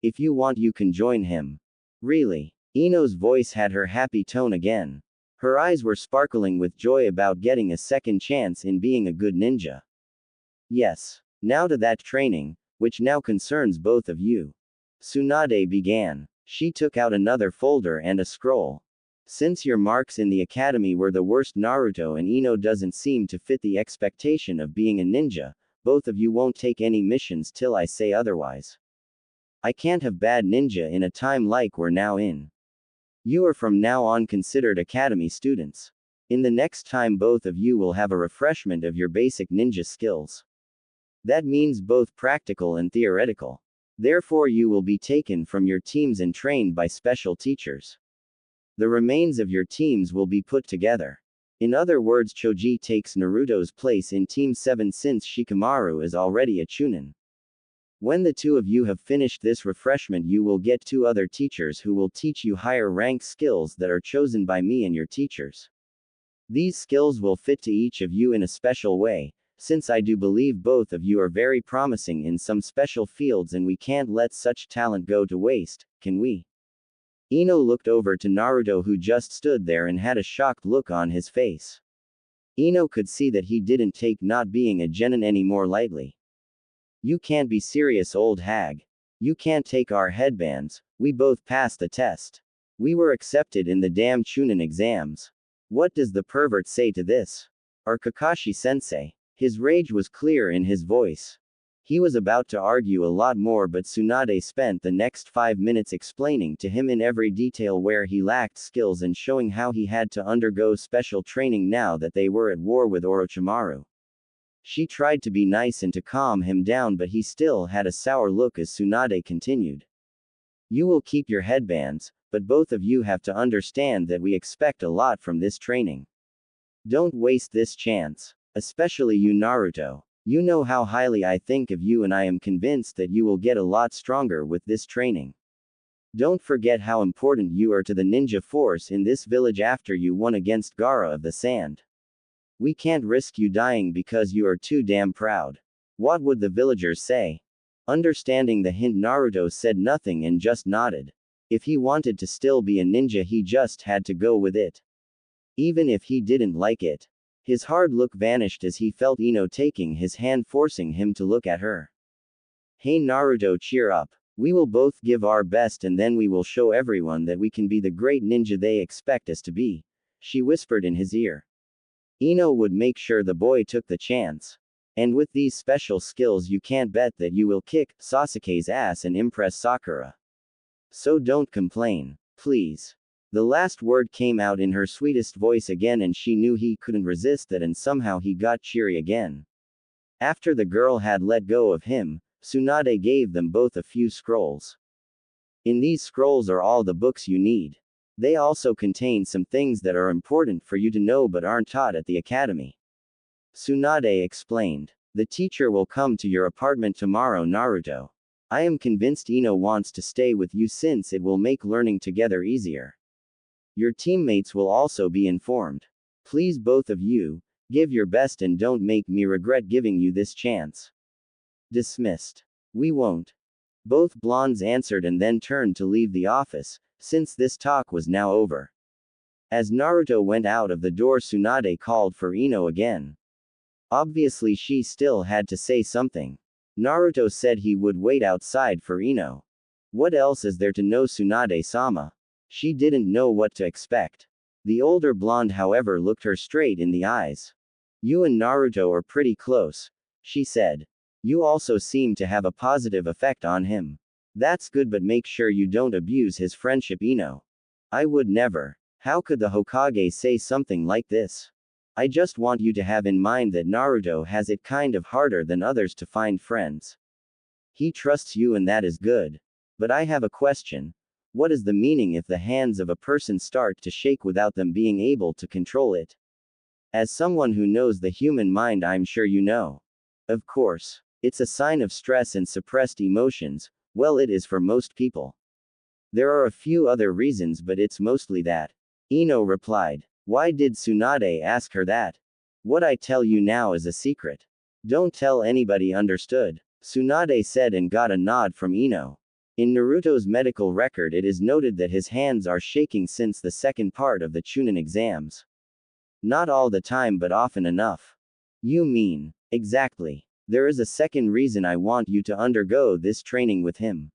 Speaker 1: If you want, you can join him. Really? Ino's voice had her happy tone again. Her eyes were sparkling with joy about getting a second chance in being a good ninja. Yes. Now to that training, which now concerns both of you. Tsunade began. She took out another folder and a scroll. Since your marks in the academy were the worst, Naruto and Ino doesn't seem to fit the expectation of being a ninja, both of you won't take any missions till I say otherwise. I can't have bad ninja in a time like we're now in. You are from now on considered academy students. In the next time both of you will have a refreshment of your basic ninja skills. That means both practical and theoretical. Therefore you will be taken from your teams and trained by special teachers. The remains of your teams will be put together. In other words, Choji takes Naruto's place in Team 7 since Shikamaru is already a Chunin. When the two of you have finished this refreshment, you will get 2 other teachers who will teach you higher rank skills that are chosen by me and your teachers. These skills will fit to each of you in a special way, since I do believe both of you are very promising in some special fields and we can't let such talent go to waste, can we? Ino looked over to Naruto, who just stood there and had a shocked look on his face. Ino could see that he didn't take not being a genin anymore lightly. You can't be serious, old hag. You can't take our headbands. We both passed the test. We were accepted in the damn Chunin exams. What does the pervert say to this? Our Kakashi-sensei. His rage was clear in his voice. He was about to argue a lot more, but Tsunade spent the next 5 minutes explaining to him in every detail where he lacked skills and showing how he had to undergo special training now that they were at war with Orochimaru. She tried to be nice and to calm him down, but he still had a sour look as Tsunade continued. You will keep your headbands, but both of you have to understand that we expect a lot from this training. Don't waste this chance. Especially you, Naruto. You know how highly I think of you and I am convinced that you will get a lot stronger with this training. Don't forget how important you are to the ninja force in this village after you won against Gaara of the Sand. We can't risk you dying because you are too damn proud. What would the villagers say? Understanding the hint, Naruto said nothing and just nodded. If he wanted to still be a ninja, he just had to go with it. Even if he didn't like it. His hard look vanished as he felt Ino taking his hand, forcing him to look at her. Hey Naruto, cheer up. We will both give our best and then we will show everyone that we can be the great ninja they expect us to be, she whispered in his ear. Ino would make sure the boy took the chance. And with these special skills, you can't bet that you will kick Sasuke's ass and impress Sakura. So don't complain, please. The last word came out in her sweetest voice again, and she knew he couldn't resist that, and somehow he got cheery again. After the girl had let go of him, Tsunade gave them both a few scrolls. In these scrolls are all the books you need. They also contain some things that are important for you to know but aren't taught at the academy. Tsunade explained. The teacher will come to your apartment tomorrow, Naruto. I am convinced Ino wants to stay with you since it will make learning together easier. Your teammates will also be informed. Please, both of you, give your best and don't make me regret giving you this chance. Dismissed. We won't. Both blondes answered and then turned to leave the office, since this talk was now over. As Naruto went out of the door, Tsunade called for Ino again. Obviously she still had to say something. Naruto said he would wait outside for Ino. What else is there to know, Tsunade-sama? She didn't know what to expect. The older blonde, however, looked her straight in the eyes. You and Naruto are pretty close, she said. You also seem to have a positive effect on him. That's good, but make sure you don't abuse his friendship, Ino. I would never. How could the Hokage say something like this? I just want you to have in mind that Naruto has it kind of harder than others to find friends. He trusts you and that is good. But I have a question. What is the meaning if the hands of a person start to shake without them being able to control it? As someone who knows the human mind, I'm sure you know. Of course. It's a sign of stress and suppressed emotions. Well, it is for most people. There are a few other reasons, but it's mostly that. Ino replied. Why did Tsunade ask her that? What I tell you now is a secret. Don't tell anybody, understood? Tsunade said and got a nod from Ino. In Naruto's medical record, it is noted that his hands are shaking since the second part of the Chunin exams. Not all the time, but often enough. You mean? Exactly. There is a second reason I want you to undergo this training with him.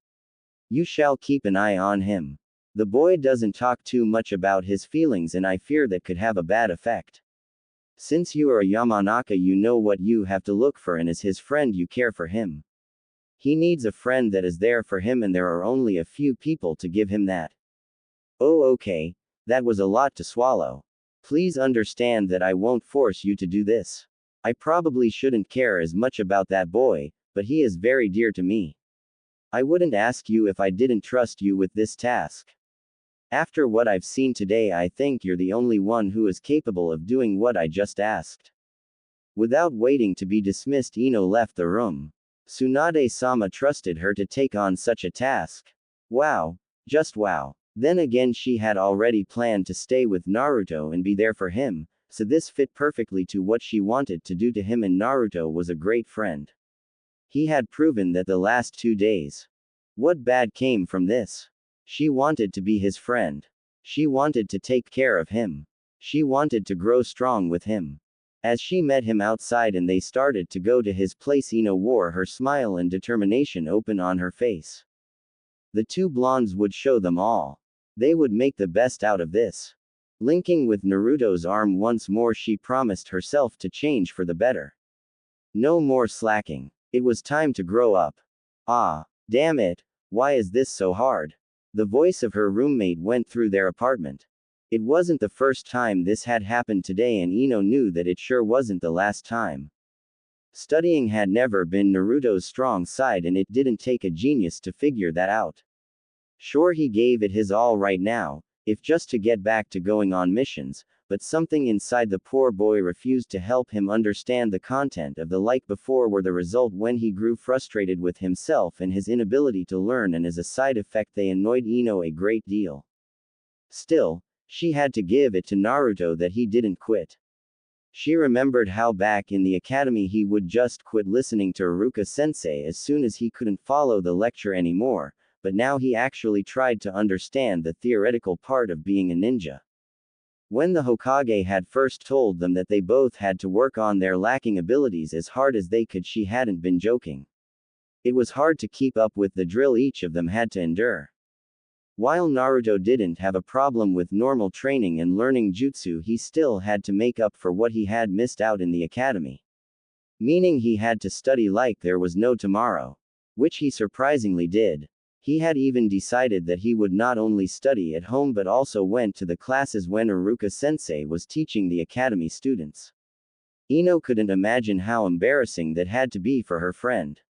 Speaker 1: You shall keep an eye on him. The boy doesn't talk too much about his feelings, and I fear that could have a bad effect. Since you are a Yamanaka, you know what you have to look for, and as his friend you care for him. He needs a friend that is there for him, and there are only a few people to give him that. Oh, okay. That was a lot to swallow. Please understand that I won't force you to do this. I probably shouldn't care as much about that boy, but he is very dear to me. I wouldn't ask you if I didn't trust you with this task. After what I've seen today, I think you're the only one who is capable of doing what I just asked. Without waiting to be dismissed, Ino left the room. Tsunade-sama trusted her to take on such a task. Wow. Just wow. Then again, she had already planned to stay with Naruto and be there for him, so this fit perfectly to what she wanted to do to him, and Naruto was a great friend. He had proven that the last 2 days. What bad came from this? She wanted to be his friend. She wanted to take care of him. She wanted to grow strong with him. As she met him outside and they started to go to his place, Ino wore her smile and determination open on her face. The two blondes would show them all. They would make the best out of this. Linking with Naruto's arm once more, she promised herself to change for the better. No more slacking. It was time to grow up. Ah, damn it, why is this so hard? The voice of her roommate went through their apartment. It wasn't the first time this had happened today, and Ino knew that it sure wasn't the last time. Studying had never been Naruto's strong side, and it didn't take a genius to figure that out. Sure, he gave it his all right now, if just to get back to going on missions, but something inside the poor boy refused to help him understand the content of the like before were the result when he grew frustrated with himself and his inability to learn, and as a side effect they annoyed Ino a great deal. Still, she had to give it to Naruto that he didn't quit. She remembered how back in the academy he would just quit listening to Iruka-sensei as soon as he couldn't follow the lecture anymore, but now he actually tried to understand the theoretical part of being a ninja. When the Hokage had first told them that they both had to work on their lacking abilities as hard as they could, she hadn't been joking. It was hard to keep up with the drill each of them had to endure. While Naruto didn't have a problem with normal training and learning jutsu, he still had to make up for what he had missed out in the academy. Meaning he had to study like there was no tomorrow. Which he surprisingly did. He had even decided that he would not only study at home but also went to the classes when Iruka-sensei was teaching the academy students. Ino couldn't imagine how embarrassing that had to be for her friend.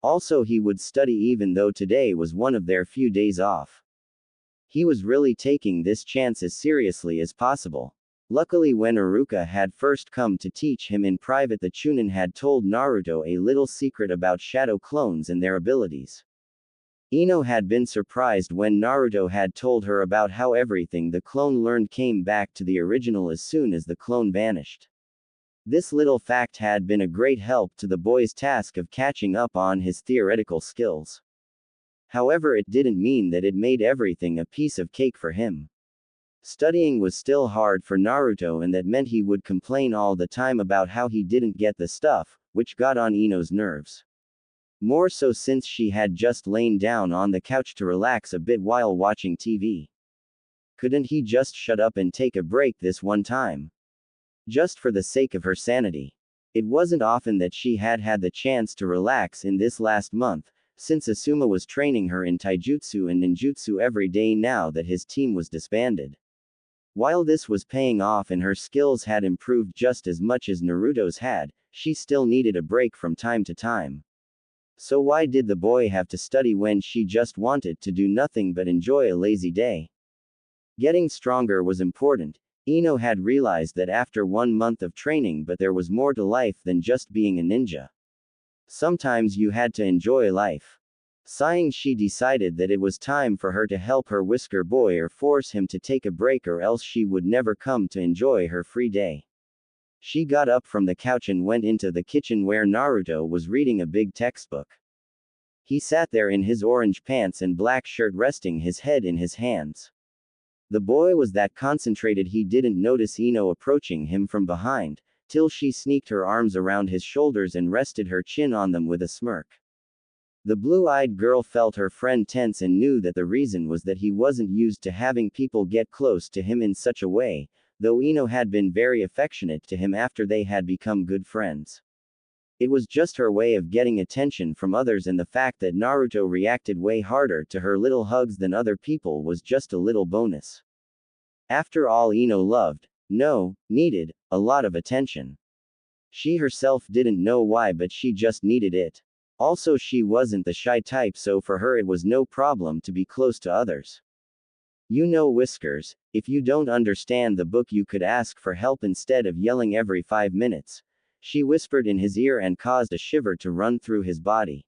Speaker 1: Also, he would study even though today was one of their few days off. He was really taking this chance as seriously as possible. Luckily, when Iruka had first come to teach him in private, the Chunin had told Naruto a little secret about shadow clones and their abilities. Ino had been surprised when Naruto had told her about how everything the clone learned came back to the original as soon as the clone vanished. This little fact had been a great help to the boy's task of catching up on his theoretical skills. However, it didn't mean that it made everything a piece of cake for him. Studying was still hard for Naruto, and that meant he would complain all the time about how he didn't get the stuff, which got on Ino's nerves. More so since she had just lain down on the couch to relax a bit while watching TV. Couldn't he just shut up and take a break this one time? Just for the sake of her sanity. It wasn't often that she had had the chance to relax in this last month, since Asuma was training her in taijutsu and ninjutsu every day now that his team was disbanded. While this was paying off and her skills had improved just as much as Naruto's had, she still needed a break from time to time. So why did the boy have to study when she just wanted to do nothing but enjoy a lazy day? Getting stronger was important. Ino had realized that after 1 month of training, but there was more to life than just being a ninja. Sometimes you had to enjoy life. Sighing, she decided that it was time for her to help her whisker boy or force him to take a break, or else she would never come to enjoy her free day. She got up from the couch and went into the kitchen where Naruto was reading a big textbook. He sat there in his orange pants and black shirt, resting his head in his hands. The boy was that concentrated he didn't notice Ino approaching him from behind, till she sneaked her arms around his shoulders and rested her chin on them with a smirk. The blue-eyed girl felt her friend tense and knew that the reason was that he wasn't used to having people get close to him in such a way, though Ino had been very affectionate to him after they had become good friends. It was just her way of getting attention from others, and the fact that Naruto reacted way harder to her little hugs than other people was just a little bonus. After all, Ino loved, no, needed, a lot of attention. She herself didn't know why, but she just needed it. Also, she wasn't the shy type, so for her it was no problem to be close to others. You know, Whiskers, if you don't understand the book you could ask for help instead of yelling every 5 minutes. She whispered in his ear and caused a shiver to run through his body.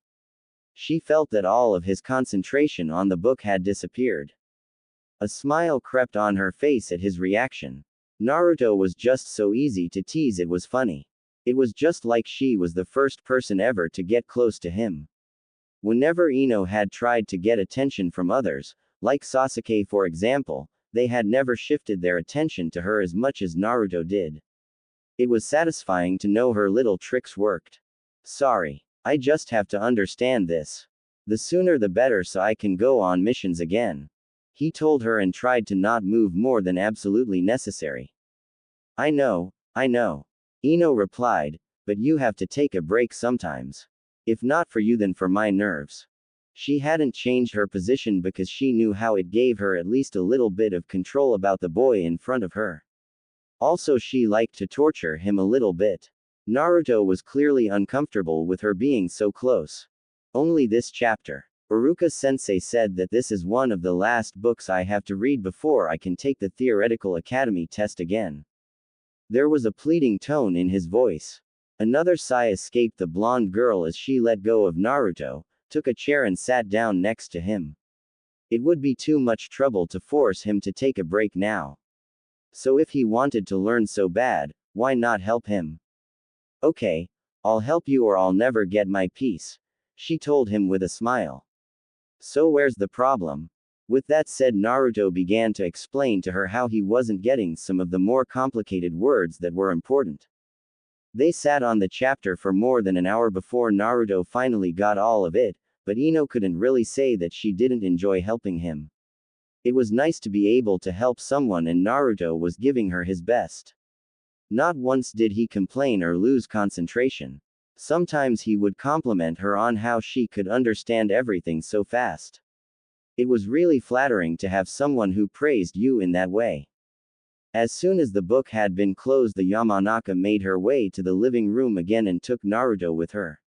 Speaker 1: She felt that all of his concentration on the book had disappeared. A smile crept on her face at his reaction. Naruto was just so easy to tease, it was funny. It was just like she was the first person ever to get close to him. Whenever Ino had tried to get attention from others, like Sasuke for example, they had never shifted their attention to her as much as Naruto did. It was satisfying to know her little tricks worked. Sorry. I just have to understand this. The sooner the better, so I can go on missions again. He told her and tried to not move more than absolutely necessary. I know. Ino replied, but you have to take a break sometimes. If not for you, then for my nerves. She hadn't changed her position because she knew how it gave her at least a little bit of control about the boy in front of her. Also, she liked to torture him a little bit. Naruto was clearly uncomfortable with her being so close. Only this chapter. Iruka-sensei said that this is one of the last books I have to read before I can take the theoretical academy test again. There was a pleading tone in his voice. Another sigh escaped the blonde girl as she let go of Naruto, took a chair and sat down next to him. It would be too much trouble to force him to take a break now. So if he wanted to learn so bad, why not help him? Okay, I'll help you or I'll never get my peace, she told him with a smile. So where's the problem? With that said, Naruto began to explain to her how he wasn't getting some of the more complicated words that were important. They sat on the chapter for more than an hour before Naruto finally got all of it, but Ino couldn't really say that she didn't enjoy helping him. It was nice to be able to help someone, and Naruto was giving her his best. Not once did he complain or lose concentration. Sometimes he would compliment her on how she could understand everything so fast. It was really flattering to have someone who praised you in that way. As soon as the book had been closed, the Yamanaka made her way to the living room again and took Naruto with her.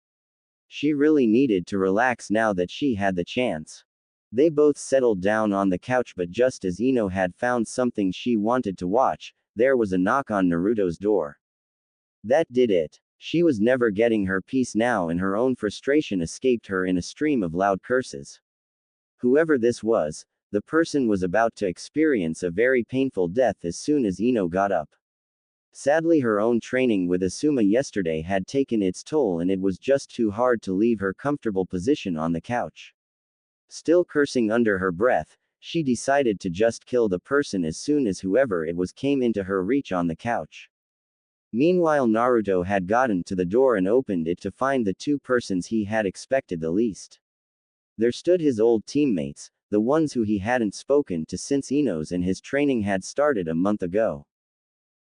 Speaker 1: She really needed to relax now that she had the chance. They both settled down on the couch, but just as Ino had found something she wanted to watch, there was a knock on Naruto's door. That did it. She was never getting her peace now, and her own frustration escaped her in a stream of loud curses. Whoever this was, the person was about to experience a very painful death as soon as Ino got up. Sadly, her own training with Asuma yesterday had taken its toll, and it was just too hard to leave her comfortable position on the couch. Still cursing under her breath, she decided to just kill the person as soon as whoever it was came into her reach on the couch. Meanwhile, Naruto had gotten to the door and opened it to find the two persons he had expected the least. There stood his old teammates, the ones who he hadn't spoken to since Ino's and his training had started a month ago.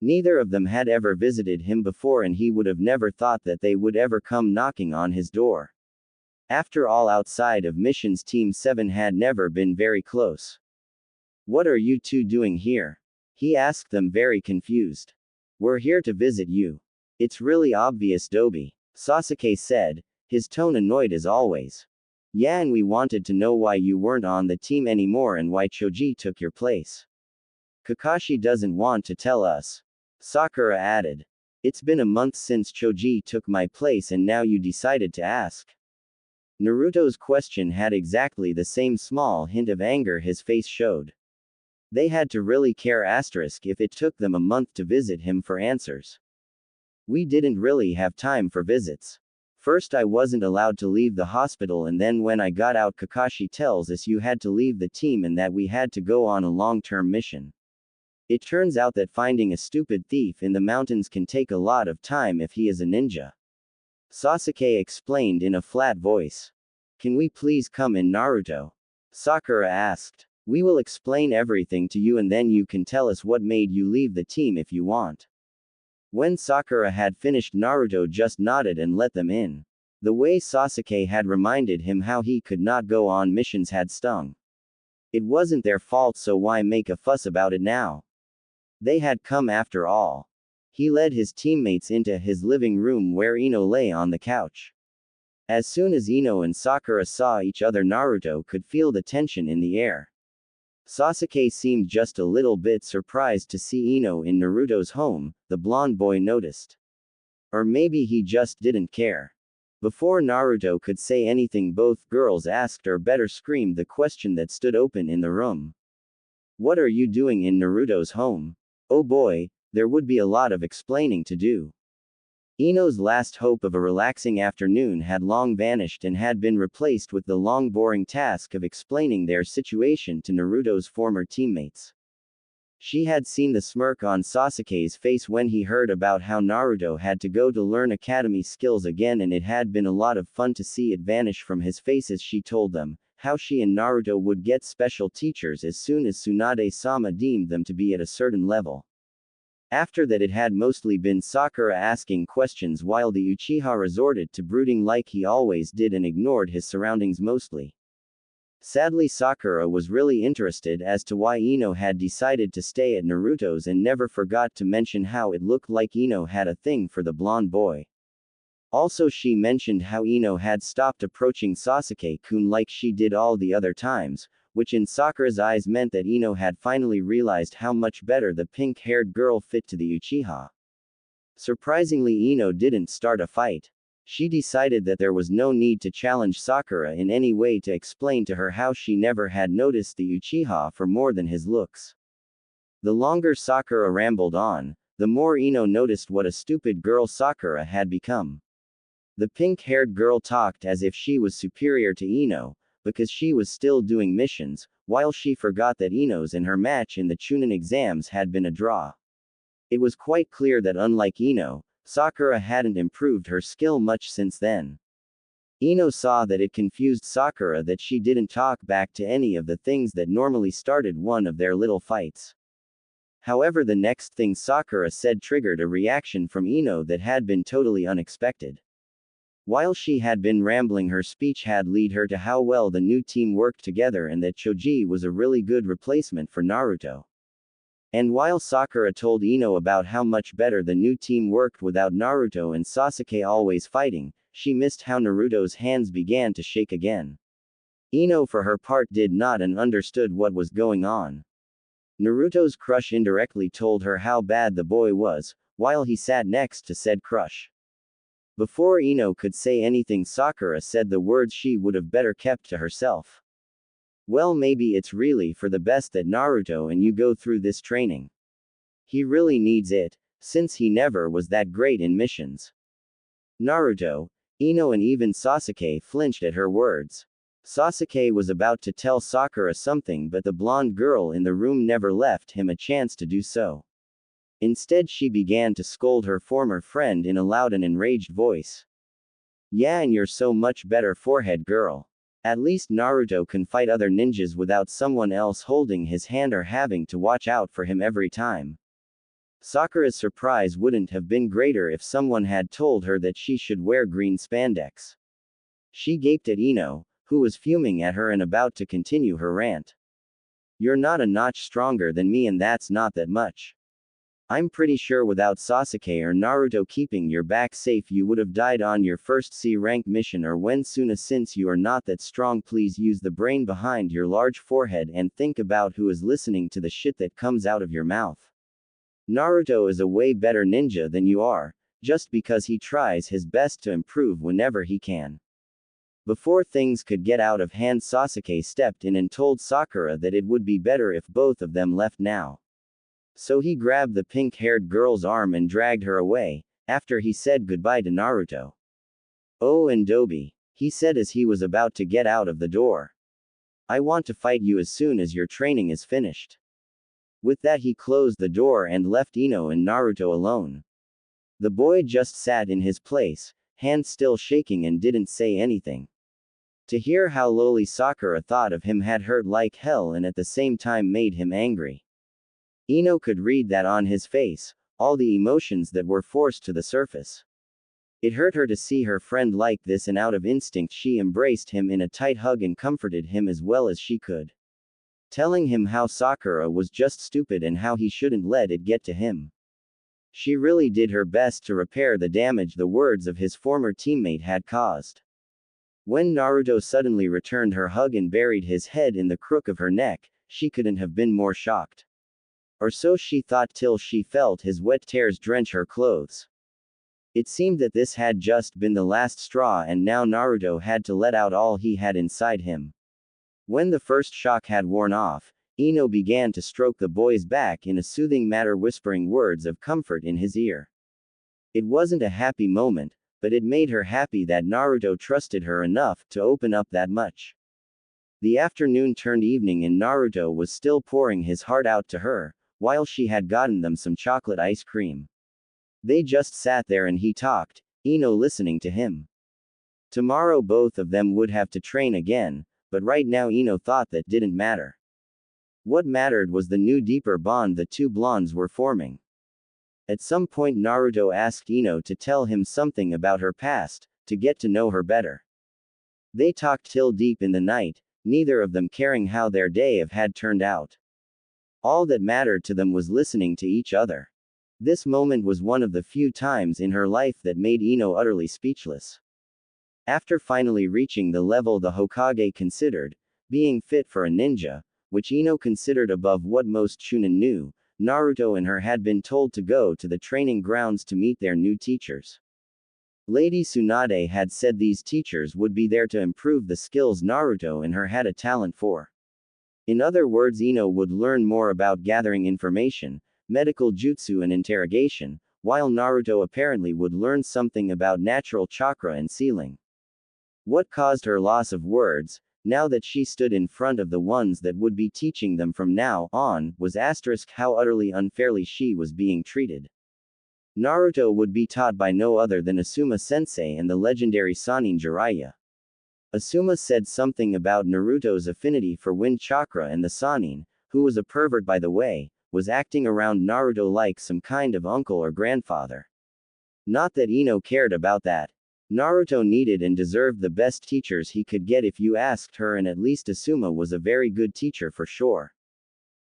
Speaker 1: Neither of them had ever visited him before, and he would have never thought that they would ever come knocking on his door. After all, outside of missions, Team 7 had never been very close. What are you two doing here? He asked them, very confused. We're here to visit you. It's really obvious, Dobi, Sasuke said, his tone annoyed as always. Yeah, and we wanted to know why you weren't on the team anymore and why Choji took your place. Kakashi doesn't want to tell us. Sakura added. It's been a month since Choji took my place and now you decided to ask. Naruto's question had exactly the same small hint of anger his face showed. They had to really care if it took them a month to visit him for answers. We didn't really have time for visits. First I wasn't allowed to leave the hospital, and then when I got out Kakashi tells us you had to leave the team and that we had to go on a long-term mission. It turns out that finding a stupid thief in the mountains can take a lot of time if he is a ninja. Sasuke explained in a flat voice. Can we please come in, Naruto? Sakura asked. We will explain everything to you and then you can tell us what made you leave the team if you want. When Sakura had finished, Naruto just nodded and let them in. The way Sasuke had reminded him how he could not go on missions had stung. It wasn't their fault, so why make a fuss about it now? They had come after all. He led his teammates into his living room where Ino lay on the couch. As soon as Ino and Sakura saw each other, Naruto could feel the tension in the air. Sasuke seemed just a little bit surprised to see Ino in Naruto's home, the blonde boy noticed. Or maybe he just didn't care. Before Naruto could say anything, both girls asked, or better screamed, the question that stood open in the room. What are you doing in Naruto's home? Oh boy, there would be a lot of explaining to do. Ino's last hope of a relaxing afternoon had long vanished and had been replaced with the long boring task of explaining their situation to Naruto's former teammates. She had seen the smirk on Sasuke's face when he heard about how Naruto had to go to learn academy skills again, and it had been a lot of fun to see it vanish from his face as she told them how she and Naruto would get special teachers as soon as Tsunade-sama deemed them to be at a certain level. After that, it had mostly been Sakura asking questions while the Uchiha resorted to brooding like he always did and ignored his surroundings mostly. Sadly, Sakura was really interested as to why Ino had decided to stay at Naruto's and never forgot to mention how it looked like Ino had a thing for the blonde boy. Also, she mentioned how Ino had stopped approaching Sasuke-kun like she did all the other times, which in Sakura's eyes meant that Ino had finally realized how much better the pink-haired girl fit to the Uchiha. Surprisingly, Ino didn't start a fight. She decided that there was no need to challenge Sakura in any way to explain to her how she never had noticed the Uchiha for more than his looks. The longer Sakura rambled on, the more Ino noticed what a stupid girl Sakura had become. The pink-haired girl talked as if she was superior to Ino, because she was still doing missions, while she forgot that Ino's and her match in the Chunin exams had been a draw. It was quite clear that unlike Ino, Sakura hadn't improved her skill much since then. Ino saw that it confused Sakura that she didn't talk back to any of the things that normally started one of their little fights. However, the next thing Sakura said triggered a reaction from Ino that had been totally unexpected. While she had been rambling, her speech had led her to how well the new team worked together and that Choji was a really good replacement for Naruto. And while Sakura told Ino about how much better the new team worked without Naruto and Sasuke always fighting, she missed how Naruto's hands began to shake again. Ino for her part did not and understood what was going on. Naruto's crush indirectly told her how bad the boy was, while he sat next to said crush. Before Ino could say anything, Sakura said the words she would have better kept to herself. Well, maybe it's really for the best that Naruto and you go through this training. He really needs it, since he never was that great in missions. Naruto, Ino and even Sasuke flinched at her words. Sasuke was about to tell Sakura something, but the blonde girl in the room never left him a chance to do so. Instead, she began to scold her former friend in a loud and enraged voice. Yeah, and you're so much better, forehead girl. At least Naruto can fight other ninjas without someone else holding his hand or having to watch out for him every time. Sakura's surprise wouldn't have been greater if someone had told her that she should wear green spandex. She gaped at Ino, who was fuming at her and about to continue her rant. You're not a notch stronger than me, and that's not that much. I'm pretty sure without Sasuke or Naruto keeping your back safe, you would have died on your first C-rank mission or when Suna. Since you are not that strong, please use the brain behind your large forehead and think about who is listening to the shit that comes out of your mouth. Naruto is a way better ninja than you are, just because he tries his best to improve whenever he can. Before things could get out of hand, Sasuke stepped in and told Sakura that it would be better if both of them left now. So he grabbed the pink-haired girl's arm and dragged her away, after he said goodbye to Naruto. Oh, and Dobi, he said as he was about to get out of the door. I want to fight you as soon as your training is finished. With that, he closed the door and left Ino and Naruto alone. The boy just sat in his place, hands still shaking, and didn't say anything. To hear how lowly Sakura thought of him had hurt like hell and at the same time made him angry. Ino could read that on his face, all the emotions that were forced to the surface. It hurt her to see her friend like this, and out of instinct she embraced him in a tight hug and comforted him as well as she could, telling him how Sakura was just stupid and how he shouldn't let it get to him. She really did her best to repair the damage the words of his former teammate had caused. When Naruto suddenly returned her hug and buried his head in the crook of her neck, she couldn't have been more shocked. Or so she thought till she felt his wet tears drench her clothes. It seemed that this had just been the last straw, and now Naruto had to let out all he had inside him. When the first shock had worn off, Ino began to stroke the boy's back in a soothing manner, whispering words of comfort in his ear. It wasn't a happy moment, but it made her happy that Naruto trusted her enough to open up that much. The afternoon turned evening and Naruto was still pouring his heart out to her, while she had gotten them some chocolate ice cream. They just sat there and he talked, Ino listening to him. Tomorrow both of them would have to train again, but right now Ino thought that didn't matter. What mattered was the new deeper bond the two blondes were forming. At some point Naruto asked Ino to tell him something about her past, to get to know her better. They talked till deep in the night, neither of them caring how their day had turned out. All that mattered to them was listening to each other. This moment was one of the few times in her life that made Ino utterly speechless. After finally reaching the level the Hokage considered, being fit for a ninja, which Ino considered above what most Chunin knew, Naruto and her had been told to go to the training grounds to meet their new teachers. Lady Tsunade had said these teachers would be there to improve the skills Naruto and her had a talent for. In other words, Ino would learn more about gathering information, medical jutsu and interrogation, while Naruto apparently would learn something about natural chakra and sealing. What caused her loss of words, now that she stood in front of the ones that would be teaching them from now on, was how utterly unfairly she was being treated. Naruto would be taught by no other than Asuma-sensei and the legendary Sannin Jiraiya. Asuma said something about Naruto's affinity for wind chakra, and the Sannin, who was a pervert by the way, was acting around Naruto like some kind of uncle or grandfather. Not that Ino cared about that. Naruto needed and deserved the best teachers he could get if you asked her, and at least Asuma was a very good teacher for sure.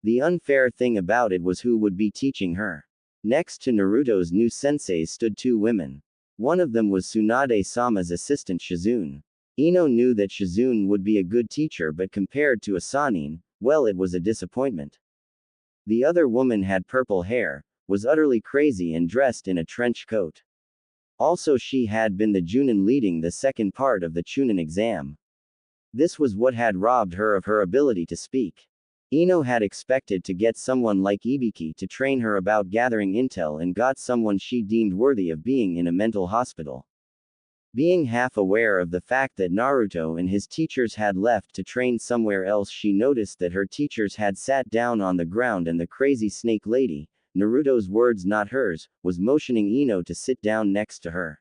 Speaker 1: The unfair thing about it was who would be teaching her. Next to Naruto's new senseis stood two women. One of them was Tsunade-sama's assistant Shizune. Ino knew that Shizune would be a good teacher, but compared to a Sannin, well, it was a disappointment. The other woman had purple hair, was utterly crazy and dressed in a trench coat. Also, she had been the Junin leading the second part of the Chunin exam. This was what had robbed her of her ability to speak. Ino had expected to get someone like Ibiki to train her about gathering intel, and got someone she deemed worthy of being in a mental hospital. Being half aware of the fact that Naruto and his teachers had left to train somewhere else, she noticed that her teachers had sat down on the ground and the crazy snake lady, Naruto's words not hers, was motioning Ino to sit down next to her.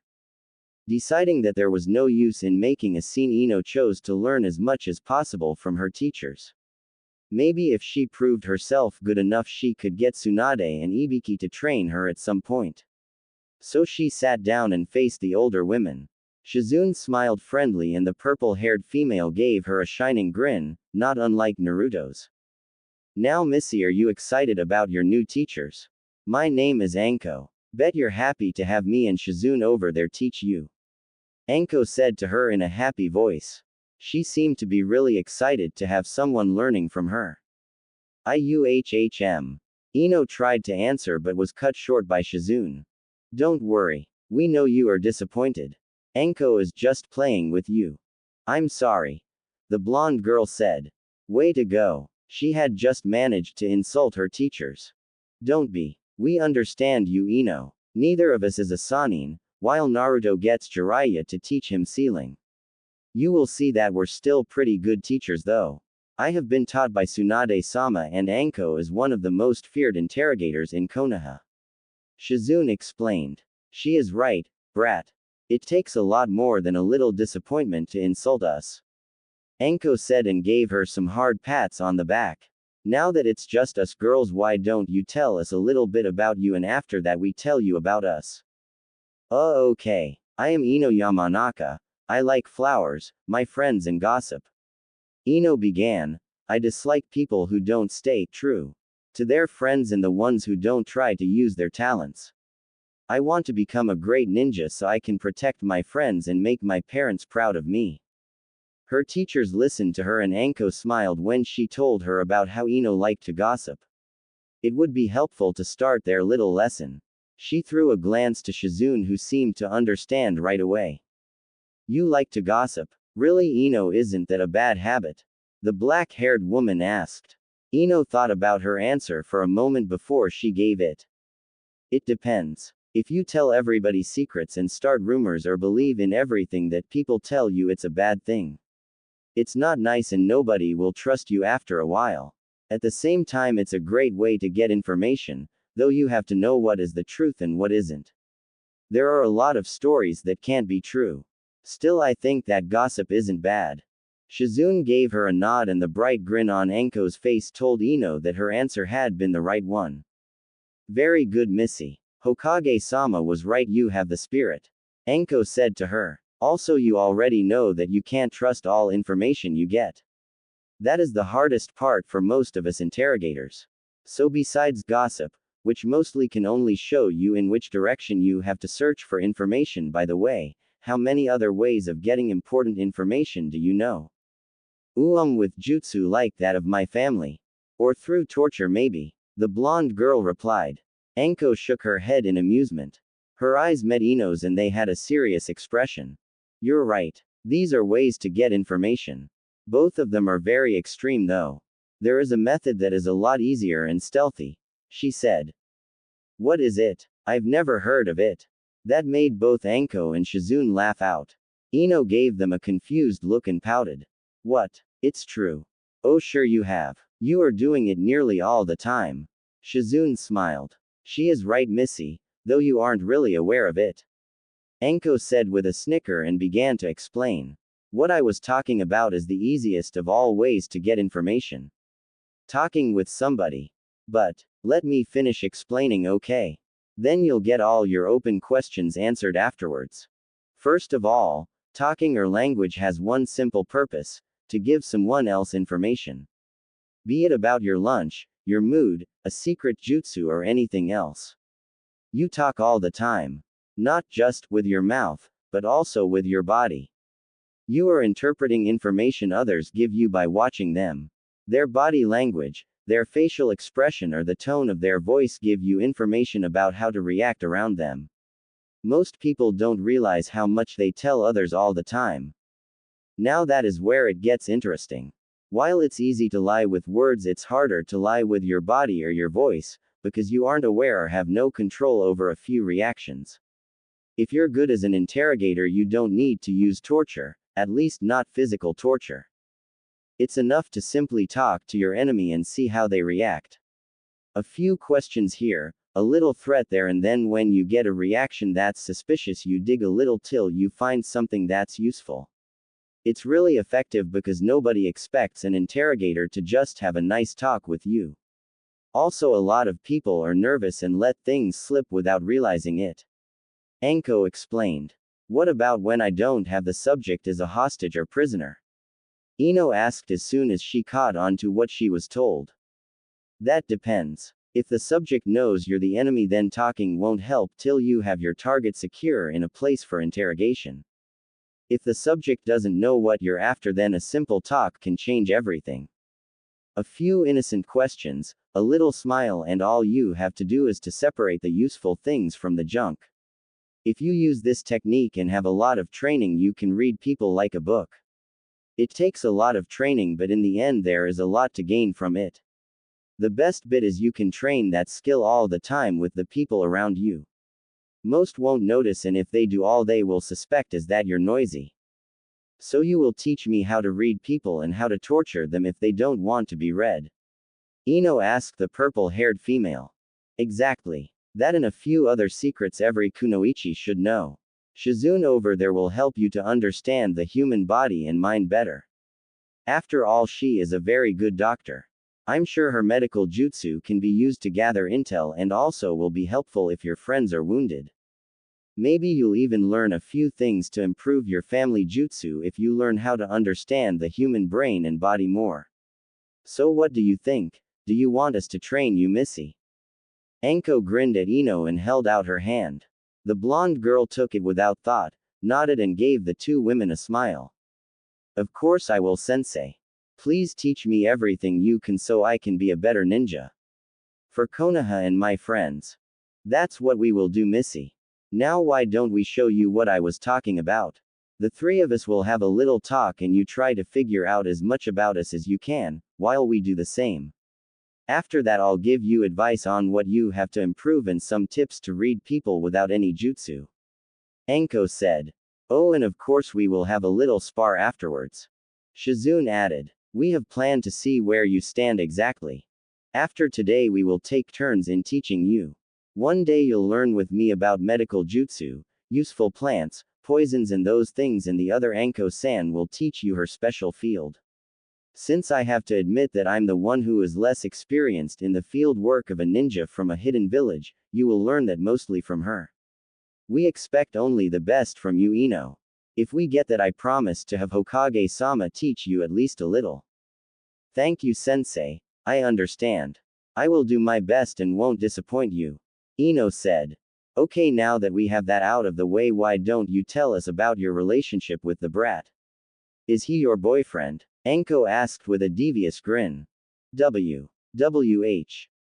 Speaker 1: Deciding that there was no use in making a scene, Ino chose to learn as much as possible from her teachers. Maybe if she proved herself good enough, she could get Tsunade and Ibiki to train her at some point. So she sat down and faced the older women. Shizune smiled friendly and the purple-haired female gave her a shining grin, not unlike Naruto's. Now Missy, are you excited about your new teachers? My name is Anko. Bet you're happy to have me and Shizune over there teach you. Anko said to her in a happy voice. She seemed to be really excited to have someone learning from her. IUHHM. Ino tried to answer but was cut short by Shizune. Don't worry. We know you are disappointed. Anko is just playing with you. I'm sorry. The blonde girl said. Way to go. She had just managed to insult her teachers. Don't be. We understand you, Ino. Neither of us is a Sannin, while Naruto gets Jiraiya to teach him sealing. You will see that we're still pretty good teachers though. I have been taught by Tsunade-sama, and Anko is one of the most feared interrogators in Konoha. Shizune explained. She is right, brat. It takes a lot more than a little disappointment to insult us. Anko said and gave her some hard pats on the back. Now that it's just us girls, why don't you tell us a little bit about you and after that we tell you about us? Okay. I am Ino Yamanaka. I like flowers, my friends and gossip. Ino began. I dislike people who don't stay true to their friends and the ones who don't try to use their talents. I want to become a great ninja so I can protect my friends and make my parents proud of me. Her teachers listened to her and Anko smiled when she told her about how Ino liked to gossip. It would be helpful to start their little lesson. She threw a glance to Shizune who seemed to understand right away. You like to gossip? Really, Ino, isn't that a bad habit? The black-haired woman asked. Ino thought about her answer for a moment before she gave it. It depends. If you tell everybody secrets and start rumors or believe in everything that people tell you, it's a bad thing. It's not nice and nobody will trust you after a while. At the same time, it's a great way to get information, though you have to know what is the truth and what isn't. There are a lot of stories that can't be true. Still, I think that gossip isn't bad. Shizune gave her a nod and the bright grin on Anko's face told Ino that her answer had been the right one. Very good, Missy. Hokage-sama was right, you have the spirit. Anko said to her. Also, you already know that you can't trust all information you get. That is the hardest part for most of us interrogators. So besides gossip, which mostly can only show you in which direction you have to search for information, by the way, how many other ways of getting important information do you know? With jutsu like that of my family. Or through torture maybe. The blonde girl replied. Anko shook her head in amusement. Her eyes met Ino's and they had a serious expression. You're right. These are ways to get information. Both of them are very extreme though. There is a method that is a lot easier and stealthy, she said. What is it? I've never heard of it. That made both Anko and Shizune laugh out. Ino gave them a confused look and pouted. What? It's true. Oh, sure you have. You are doing it nearly all the time. Shizune smiled. She is right, Missy, though you aren't really aware of it. Anko said with a snicker and began to explain. What I was talking about is the easiest of all ways to get information. Talking with somebody. But, let me finish explaining, okay? Then you'll get all your open questions answered afterwards. First of all, talking or language has one simple purpose, to give someone else information. Be it about your lunch, your mood, a secret jutsu or anything else. You talk all the time. Not just with your mouth, but also with your body. You are interpreting information others give you by watching them. Their body language, their facial expression or the tone of their voice give you information about how to react around them. Most people don't realize how much they tell others all the time. Now that is where it gets interesting. While it's easy to lie with words, it's harder to lie with your body or your voice, because you aren't aware or have no control over a few reactions. If you're good as an interrogator, you don't need to use torture, at least not physical torture. It's enough to simply talk to your enemy and see how they react. A few questions here, a little threat there, and then when you get a reaction that's suspicious, you dig a little till you find something that's useful. It's really effective because nobody expects an interrogator to just have a nice talk with you. Also, a lot of people are nervous and let things slip without realizing it. Anko explained. What about when I don't have the subject as a hostage or prisoner? Ino asked as soon as she caught on to what she was told. That depends. If the subject knows you're the enemy, then talking won't help till you have your target secure in a place for interrogation. If the subject doesn't know what you're after, then a simple talk can change everything. A few innocent questions, a little smile, and all you have to do is to separate the useful things from the junk. If you use this technique and have a lot of training, you can read people like a book. It takes a lot of training, but in the end there is a lot to gain from it. The best bit is you can train that skill all the time with the people around you. Most won't notice, and if they do, all they will suspect is that you're noisy. So you will teach me how to read people and how to torture them if they don't want to be read. Ino asked the purple-haired female. Exactly. That and a few other secrets every kunoichi should know. Shizune over there will help you to understand the human body and mind better. After all, she is a very good doctor. I'm sure her medical jutsu can be used to gather intel and also will be helpful if your friends are wounded. Maybe you'll even learn a few things to improve your family jutsu if you learn how to understand the human brain and body more. So what do you think? Do you want us to train you, Missy? Anko grinned at Ino and held out her hand. The blonde girl took it without thought, nodded and gave the two women a smile. Of course I will, sensei. Please teach me everything you can so I can be a better ninja. For Konoha and my friends. That's what we will do, Missy. Now why don't we show you what I was talking about? The three of us will have a little talk and you try to figure out as much about us as you can, while we do the same. After that I'll give you advice on what you have to improve and some tips to read people without any jutsu. Anko said. Oh, and of course we will have a little spar afterwards. Shizune added. We have planned to see where you stand exactly. After today we will take turns in teaching you. One day you'll learn with me about medical jutsu, useful plants, poisons and those things, and the other Anko-san will teach you her special field. Since I have to admit that I'm the one who is less experienced in the field work of a ninja from a hidden village, you will learn that mostly from her. We expect only the best from you, Ino. If we get that, I promise to have Hokage-sama teach you at least a little. Thank you, sensei. I understand. I will do my best and won't disappoint you. Ino said. Okay, now that we have that out of the way, why don't you tell us about your relationship with the brat? Is he your boyfriend? Anko asked with a devious grin.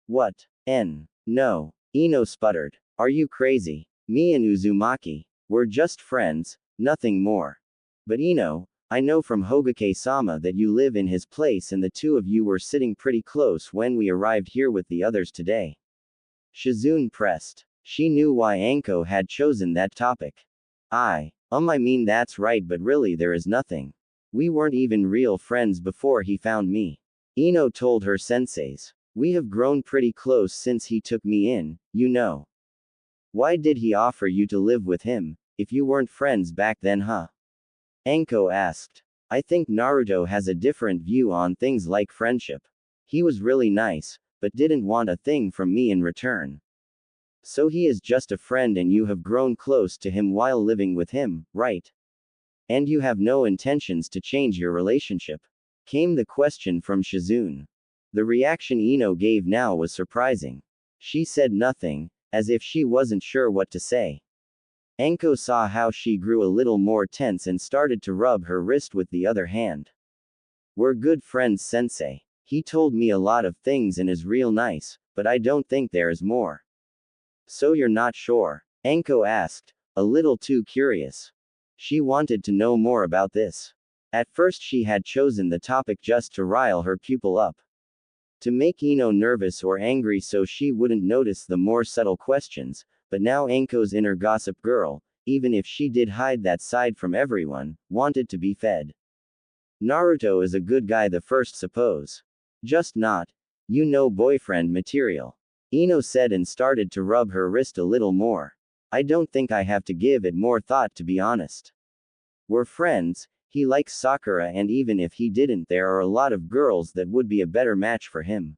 Speaker 1: What? No. Ino sputtered. Are you crazy? Me and Uzumaki, we're just friends, nothing more. But Ino, I know from Hokage-sama that you live in his place and the two of you were sitting pretty close when we arrived here with the others today. Shizune pressed. She knew why Anko had chosen that topic. I mean that's right, but really there is nothing. We weren't even real friends before he found me. Ino told her senseis. We have grown pretty close since he took me in, you know. Why did he offer you to live with him, if you weren't friends back then, huh? Anko asked. I think Naruto has a different view on things like friendship. He was really nice, but didn't want a thing from me in return. So he is just a friend and you have grown close to him while living with him, right? And you have no intentions to change your relationship? Came the question from Shizune. The reaction Ino gave now was surprising. She said nothing, as if she wasn't sure what to say. Anko saw how she grew a little more tense and started to rub her wrist with the other hand. We're good friends, sensei. He told me a lot of things and is real nice, but I don't think there is more. So you're not sure? Anko asked, a little too curious. She wanted to know more about this. At first she had chosen the topic just to rile her pupil up. To make Ino nervous or angry so she wouldn't notice the more subtle questions, but now Anko's inner gossip girl, even if she did hide that side from everyone, wanted to be fed. Naruto is a good guy, the first suppose. Just not, boyfriend material. Ino said and started to rub her wrist a little more. I don't think I have to give it more thought, to be honest. We're friends, he likes Sakura, and even if he didn't, there are a lot of girls that would be a better match for him.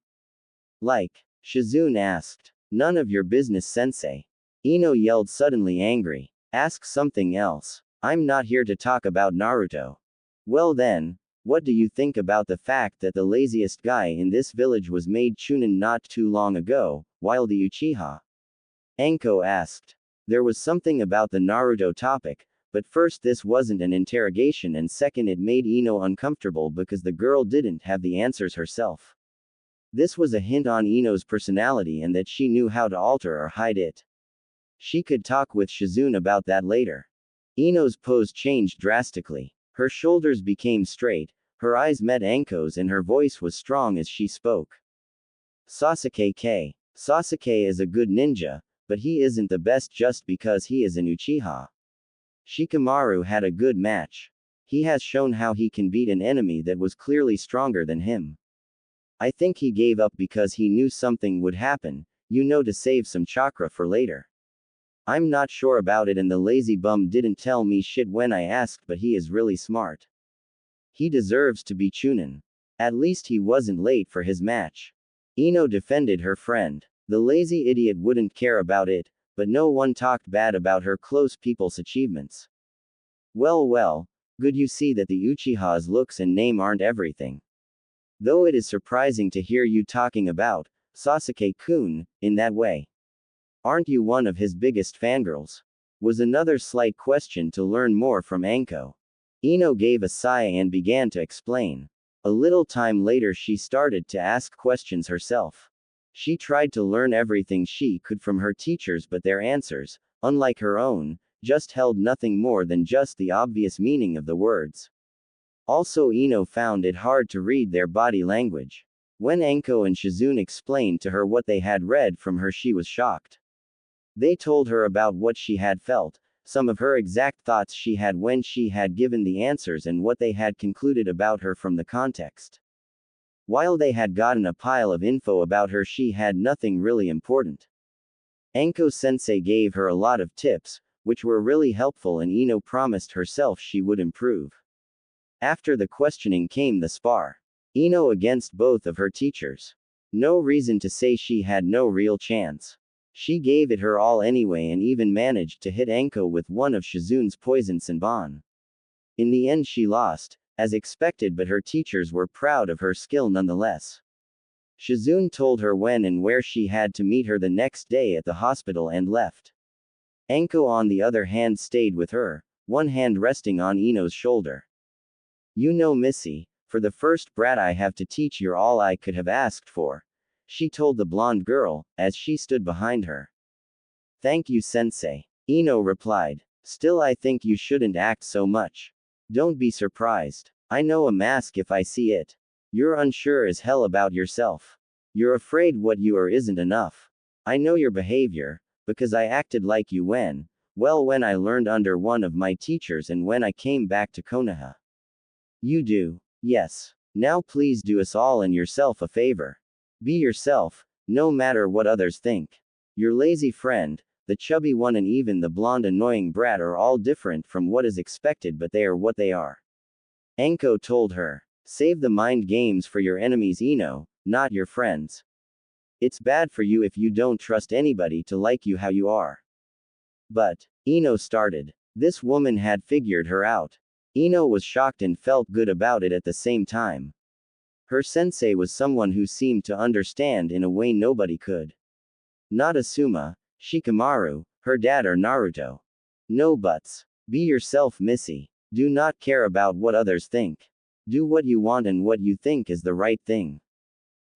Speaker 1: Like? Shizune asked. None of your business, sensei. Ino yelled, suddenly angry. Ask something else. I'm not here to talk about Naruto. Well then, what do you think about the fact that the laziest guy in this village was made Chunin not too long ago, while the Uchiha? Anko asked. There was something about the Naruto topic, but first this wasn't an interrogation and second it made Ino uncomfortable because the girl didn't have the answers herself. This was a hint on Ino's personality and that she knew how to alter or hide it. She could talk with Shizune about that later. Ino's pose changed drastically. Her shoulders became straight, her eyes met Anko's and her voice was strong as she spoke. Sasuke is a good ninja, but he isn't the best just because he is an Uchiha. Shikamaru had a good match. He has shown how he can beat an enemy that was clearly stronger than him. I think he gave up because he knew something would happen, to save some chakra for later. I'm not sure about it and the lazy bum didn't tell me shit when I asked, but he is really smart. He deserves to be Chunin. At least he wasn't late for his match. Ino defended her friend. The lazy idiot wouldn't care about it, but no one talked bad about her close people's achievements. Well, good you see that the Uchiha's looks and name aren't everything. Though it is surprising to hear you talking about Sasuke-kun in that way. Aren't you one of his biggest fangirls? Was another slight question to learn more from Anko. Ino gave a sigh and began to explain. A little time later she started to ask questions herself. She tried to learn everything she could from her teachers, but their answers, unlike her own, just held nothing more than just the obvious meaning of the words. Also Ino found it hard to read their body language. When Anko and Shizune explained to her what they had read from her, she was shocked. They told her about what she had felt, some of her exact thoughts she had when she had given the answers, and what they had concluded about her from the context. While they had gotten a pile of info about her, she had nothing really important. Anko-sensei gave her a lot of tips, which were really helpful, and Ino promised herself she would improve. After the questioning came the spar. Ino against both of her teachers. No reason to say she had no real chance. She gave it her all anyway and even managed to hit Anko with one of Shizune's poison Senbon. In the end she lost, as expected, but her teachers were proud of her skill nonetheless. Shizune told her when and where she had to meet her the next day at the hospital and left. Anko on the other hand stayed with her, one hand resting on Ino's shoulder. You know, Missy, for the first brat I have to teach, you're all I could have asked for, she told the blonde girl, as she stood behind her. Thank you, sensei, Ino replied. Still, I think you shouldn't act so much. Don't be surprised. I know a mask if I see it. You're unsure as hell about yourself. You're afraid what you are isn't enough. I know your behavior, because I acted like you when I learned under one of my teachers and when I came back to Konoha. You do. Yes. Now please do us all and yourself a favor. Be yourself, no matter what others think. Your lazy friend, the chubby one, and even the blonde annoying brat are all different from what is expected, but they are what they are. Anko told her. Save the mind games for your enemies, Ino, not your friends. It's bad for you if you don't trust anybody to like you how you are. But, Ino started. This woman had figured her out. Ino was shocked and felt good about it at the same time. Her sensei was someone who seemed to understand in a way nobody could. Not Asuma, Shikamaru, her dad, or Naruto. No buts. Be yourself, Missy. Do not care about what others think. Do what you want and what you think is the right thing.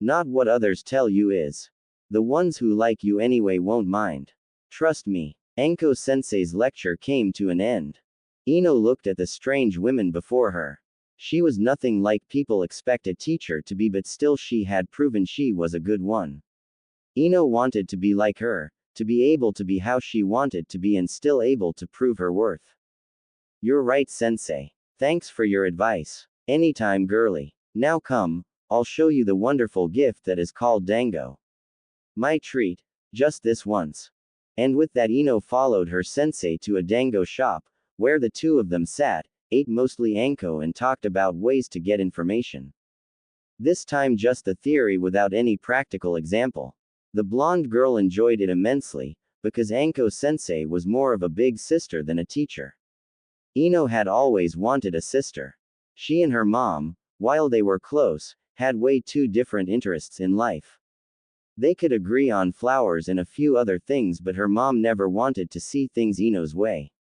Speaker 1: Not what others tell you is. The ones who like you anyway won't mind. Trust me. Anko sensei's lecture came to an end. Ino looked at the strange women before her. She was nothing like people expect a teacher to be, but still she had proven she was a good one. Ino wanted to be like her, to be able to be how she wanted to be and still able to prove her worth. You're right, sensei. Thanks for your advice. Anytime, girly. Now come, I'll show you the wonderful gift that is called dango. My treat, just this once. And with that Ino followed her sensei to a dango shop, where the two of them sat, ate mostly Anko, and talked about ways to get information. This time just the theory without any practical example. The blonde girl enjoyed it immensely, because Anko sensei was more of a big sister than a teacher. Ino had always wanted a sister. She and her mom, while they were close, had way too different interests in life. They could agree on flowers and a few other things, but her mom never wanted to see things Ino's way.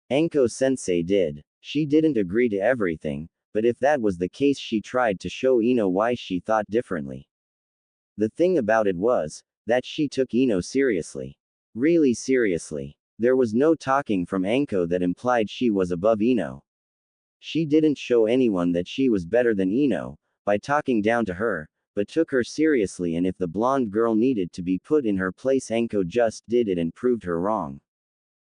Speaker 1: Anko sensei did. She didn't agree to everything, but if that was the case, she tried to show Ino why she thought differently. The thing about it was that she took Ino seriously. Really seriously. There was no talking from Anko that implied she was above Ino. She didn't show anyone that she was better than Ino by talking down to her, but took her seriously, and if the blonde girl needed to be put in her place, Anko just did it and proved her wrong.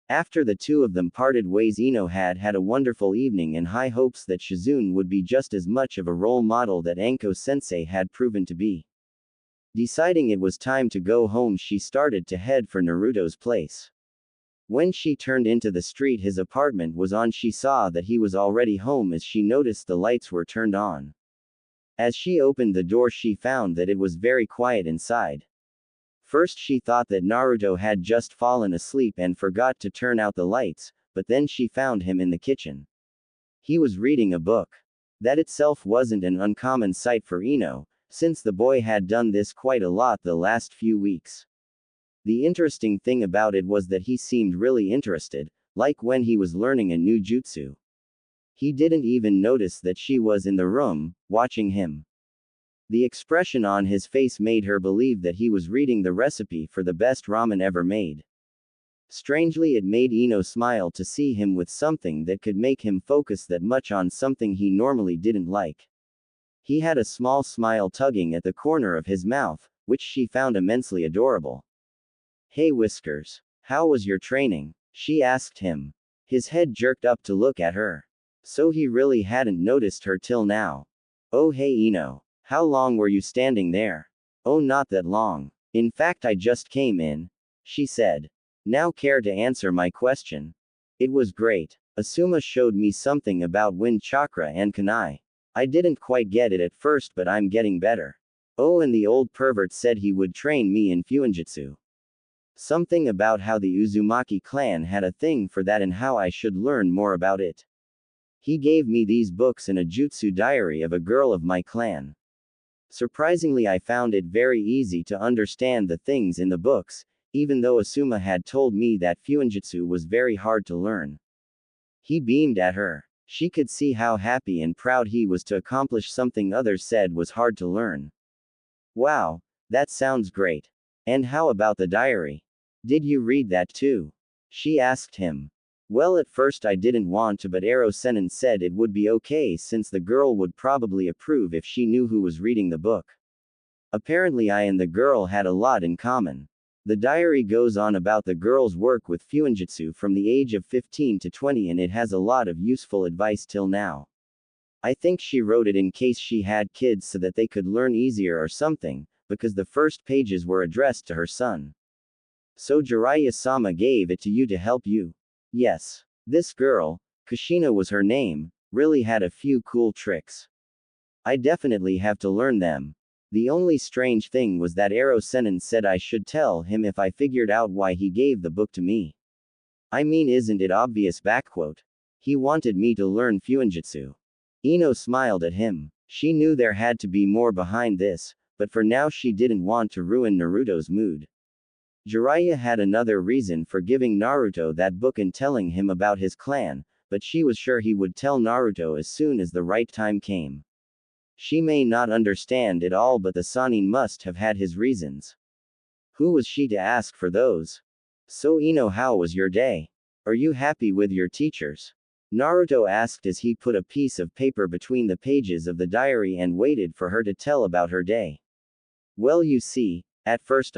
Speaker 1: After the two of them parted ways, Ino had a wonderful evening and high hopes that Shizune would be just as much of a role model that Anko sensei had proven to be. Deciding it was time to go home, she started to head for Naruto's place. When she turned into the street his apartment was on, she saw that he was already home as she noticed the lights were turned on. As she opened the door she found that it was very quiet inside. First she thought that Naruto had just fallen asleep and forgot to turn out the lights, but then she found him in the kitchen. He was reading a book. That itself wasn't an uncommon sight for Ino, since the boy had done this quite a lot the last few weeks. The interesting thing about it was that he seemed really interested, like when he was learning a new jutsu. He didn't even notice that she was in the room, watching him. The expression on his face made her believe that he was reading the recipe for the best ramen ever made. Strangely, it made Ino smile to see him with something that could make him focus that much on something he normally didn't like. He had a small smile tugging at the corner of his mouth, which she found immensely adorable. "Hey Whiskers. How was your training?" she asked him. His head jerked up to look at her. So he really hadn't noticed her till now. "Oh hey Ino. How long were you standing there?" "Oh not that long. In fact I just came in," she said. "Now care to answer my question?" "It was great. Asuma showed me something about wind chakra and kunai. I didn't quite get it at first but I'm getting better. Oh and the old pervert said he would train me in fuinjutsu. Something about how the Uzumaki clan had a thing for that and how I should learn more about it. He gave me these books and a jutsu diary of a girl of my clan. Surprisingly I found it very easy to understand the things in the books, even though Asuma had told me that fuinjutsu was very hard to learn." He beamed at her. She could see how happy and proud he was to accomplish something others said was hard to learn. "Wow, that sounds great. And how about the diary? Did you read that too?" she asked him. "Well at first I didn't want to but Ero-sennin said it would be okay since the girl would probably approve if she knew who was reading the book. Apparently I and the girl had a lot in common. The diary goes on about the girl's work with fuinjutsu from the age of 15 to 20 and it has a lot of useful advice till now. I think she wrote it in case she had kids so that they could learn easier or something, because the first pages were addressed to her son. So Jiraiya-sama gave it to you to help you?" "Yes. This girl, Kushina was her name, really had a few cool tricks. I definitely have to learn them. The only strange thing was that Ero-sennin said I should tell him if I figured out why he gave the book to me. I mean isn't it obvious backquote? He wanted me to learn fuinjutsu." Ino smiled at him. She knew there had to be more behind this, but for now she didn't want to ruin Naruto's mood. Jiraiya had another reason for giving Naruto that book and telling him about his clan, but she was sure he would tell Naruto as soon as the right time came. She may not understand it all but the Sannin must have had his reasons. Who was she to ask for those? "So Ino, how was your day? Are you happy with your teachers?" Naruto asked as he put a piece of paper between the pages of the diary and waited for her to tell about her day. "Well you see, at first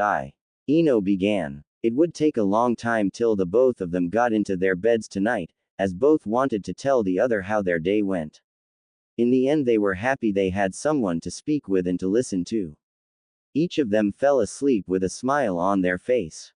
Speaker 1: Ino began. It would take a long time till the both of them got into their beds tonight, as both wanted to tell the other how their day went. In the end they were happy they had someone to speak with and to listen to. Each of them fell asleep with a smile on their face.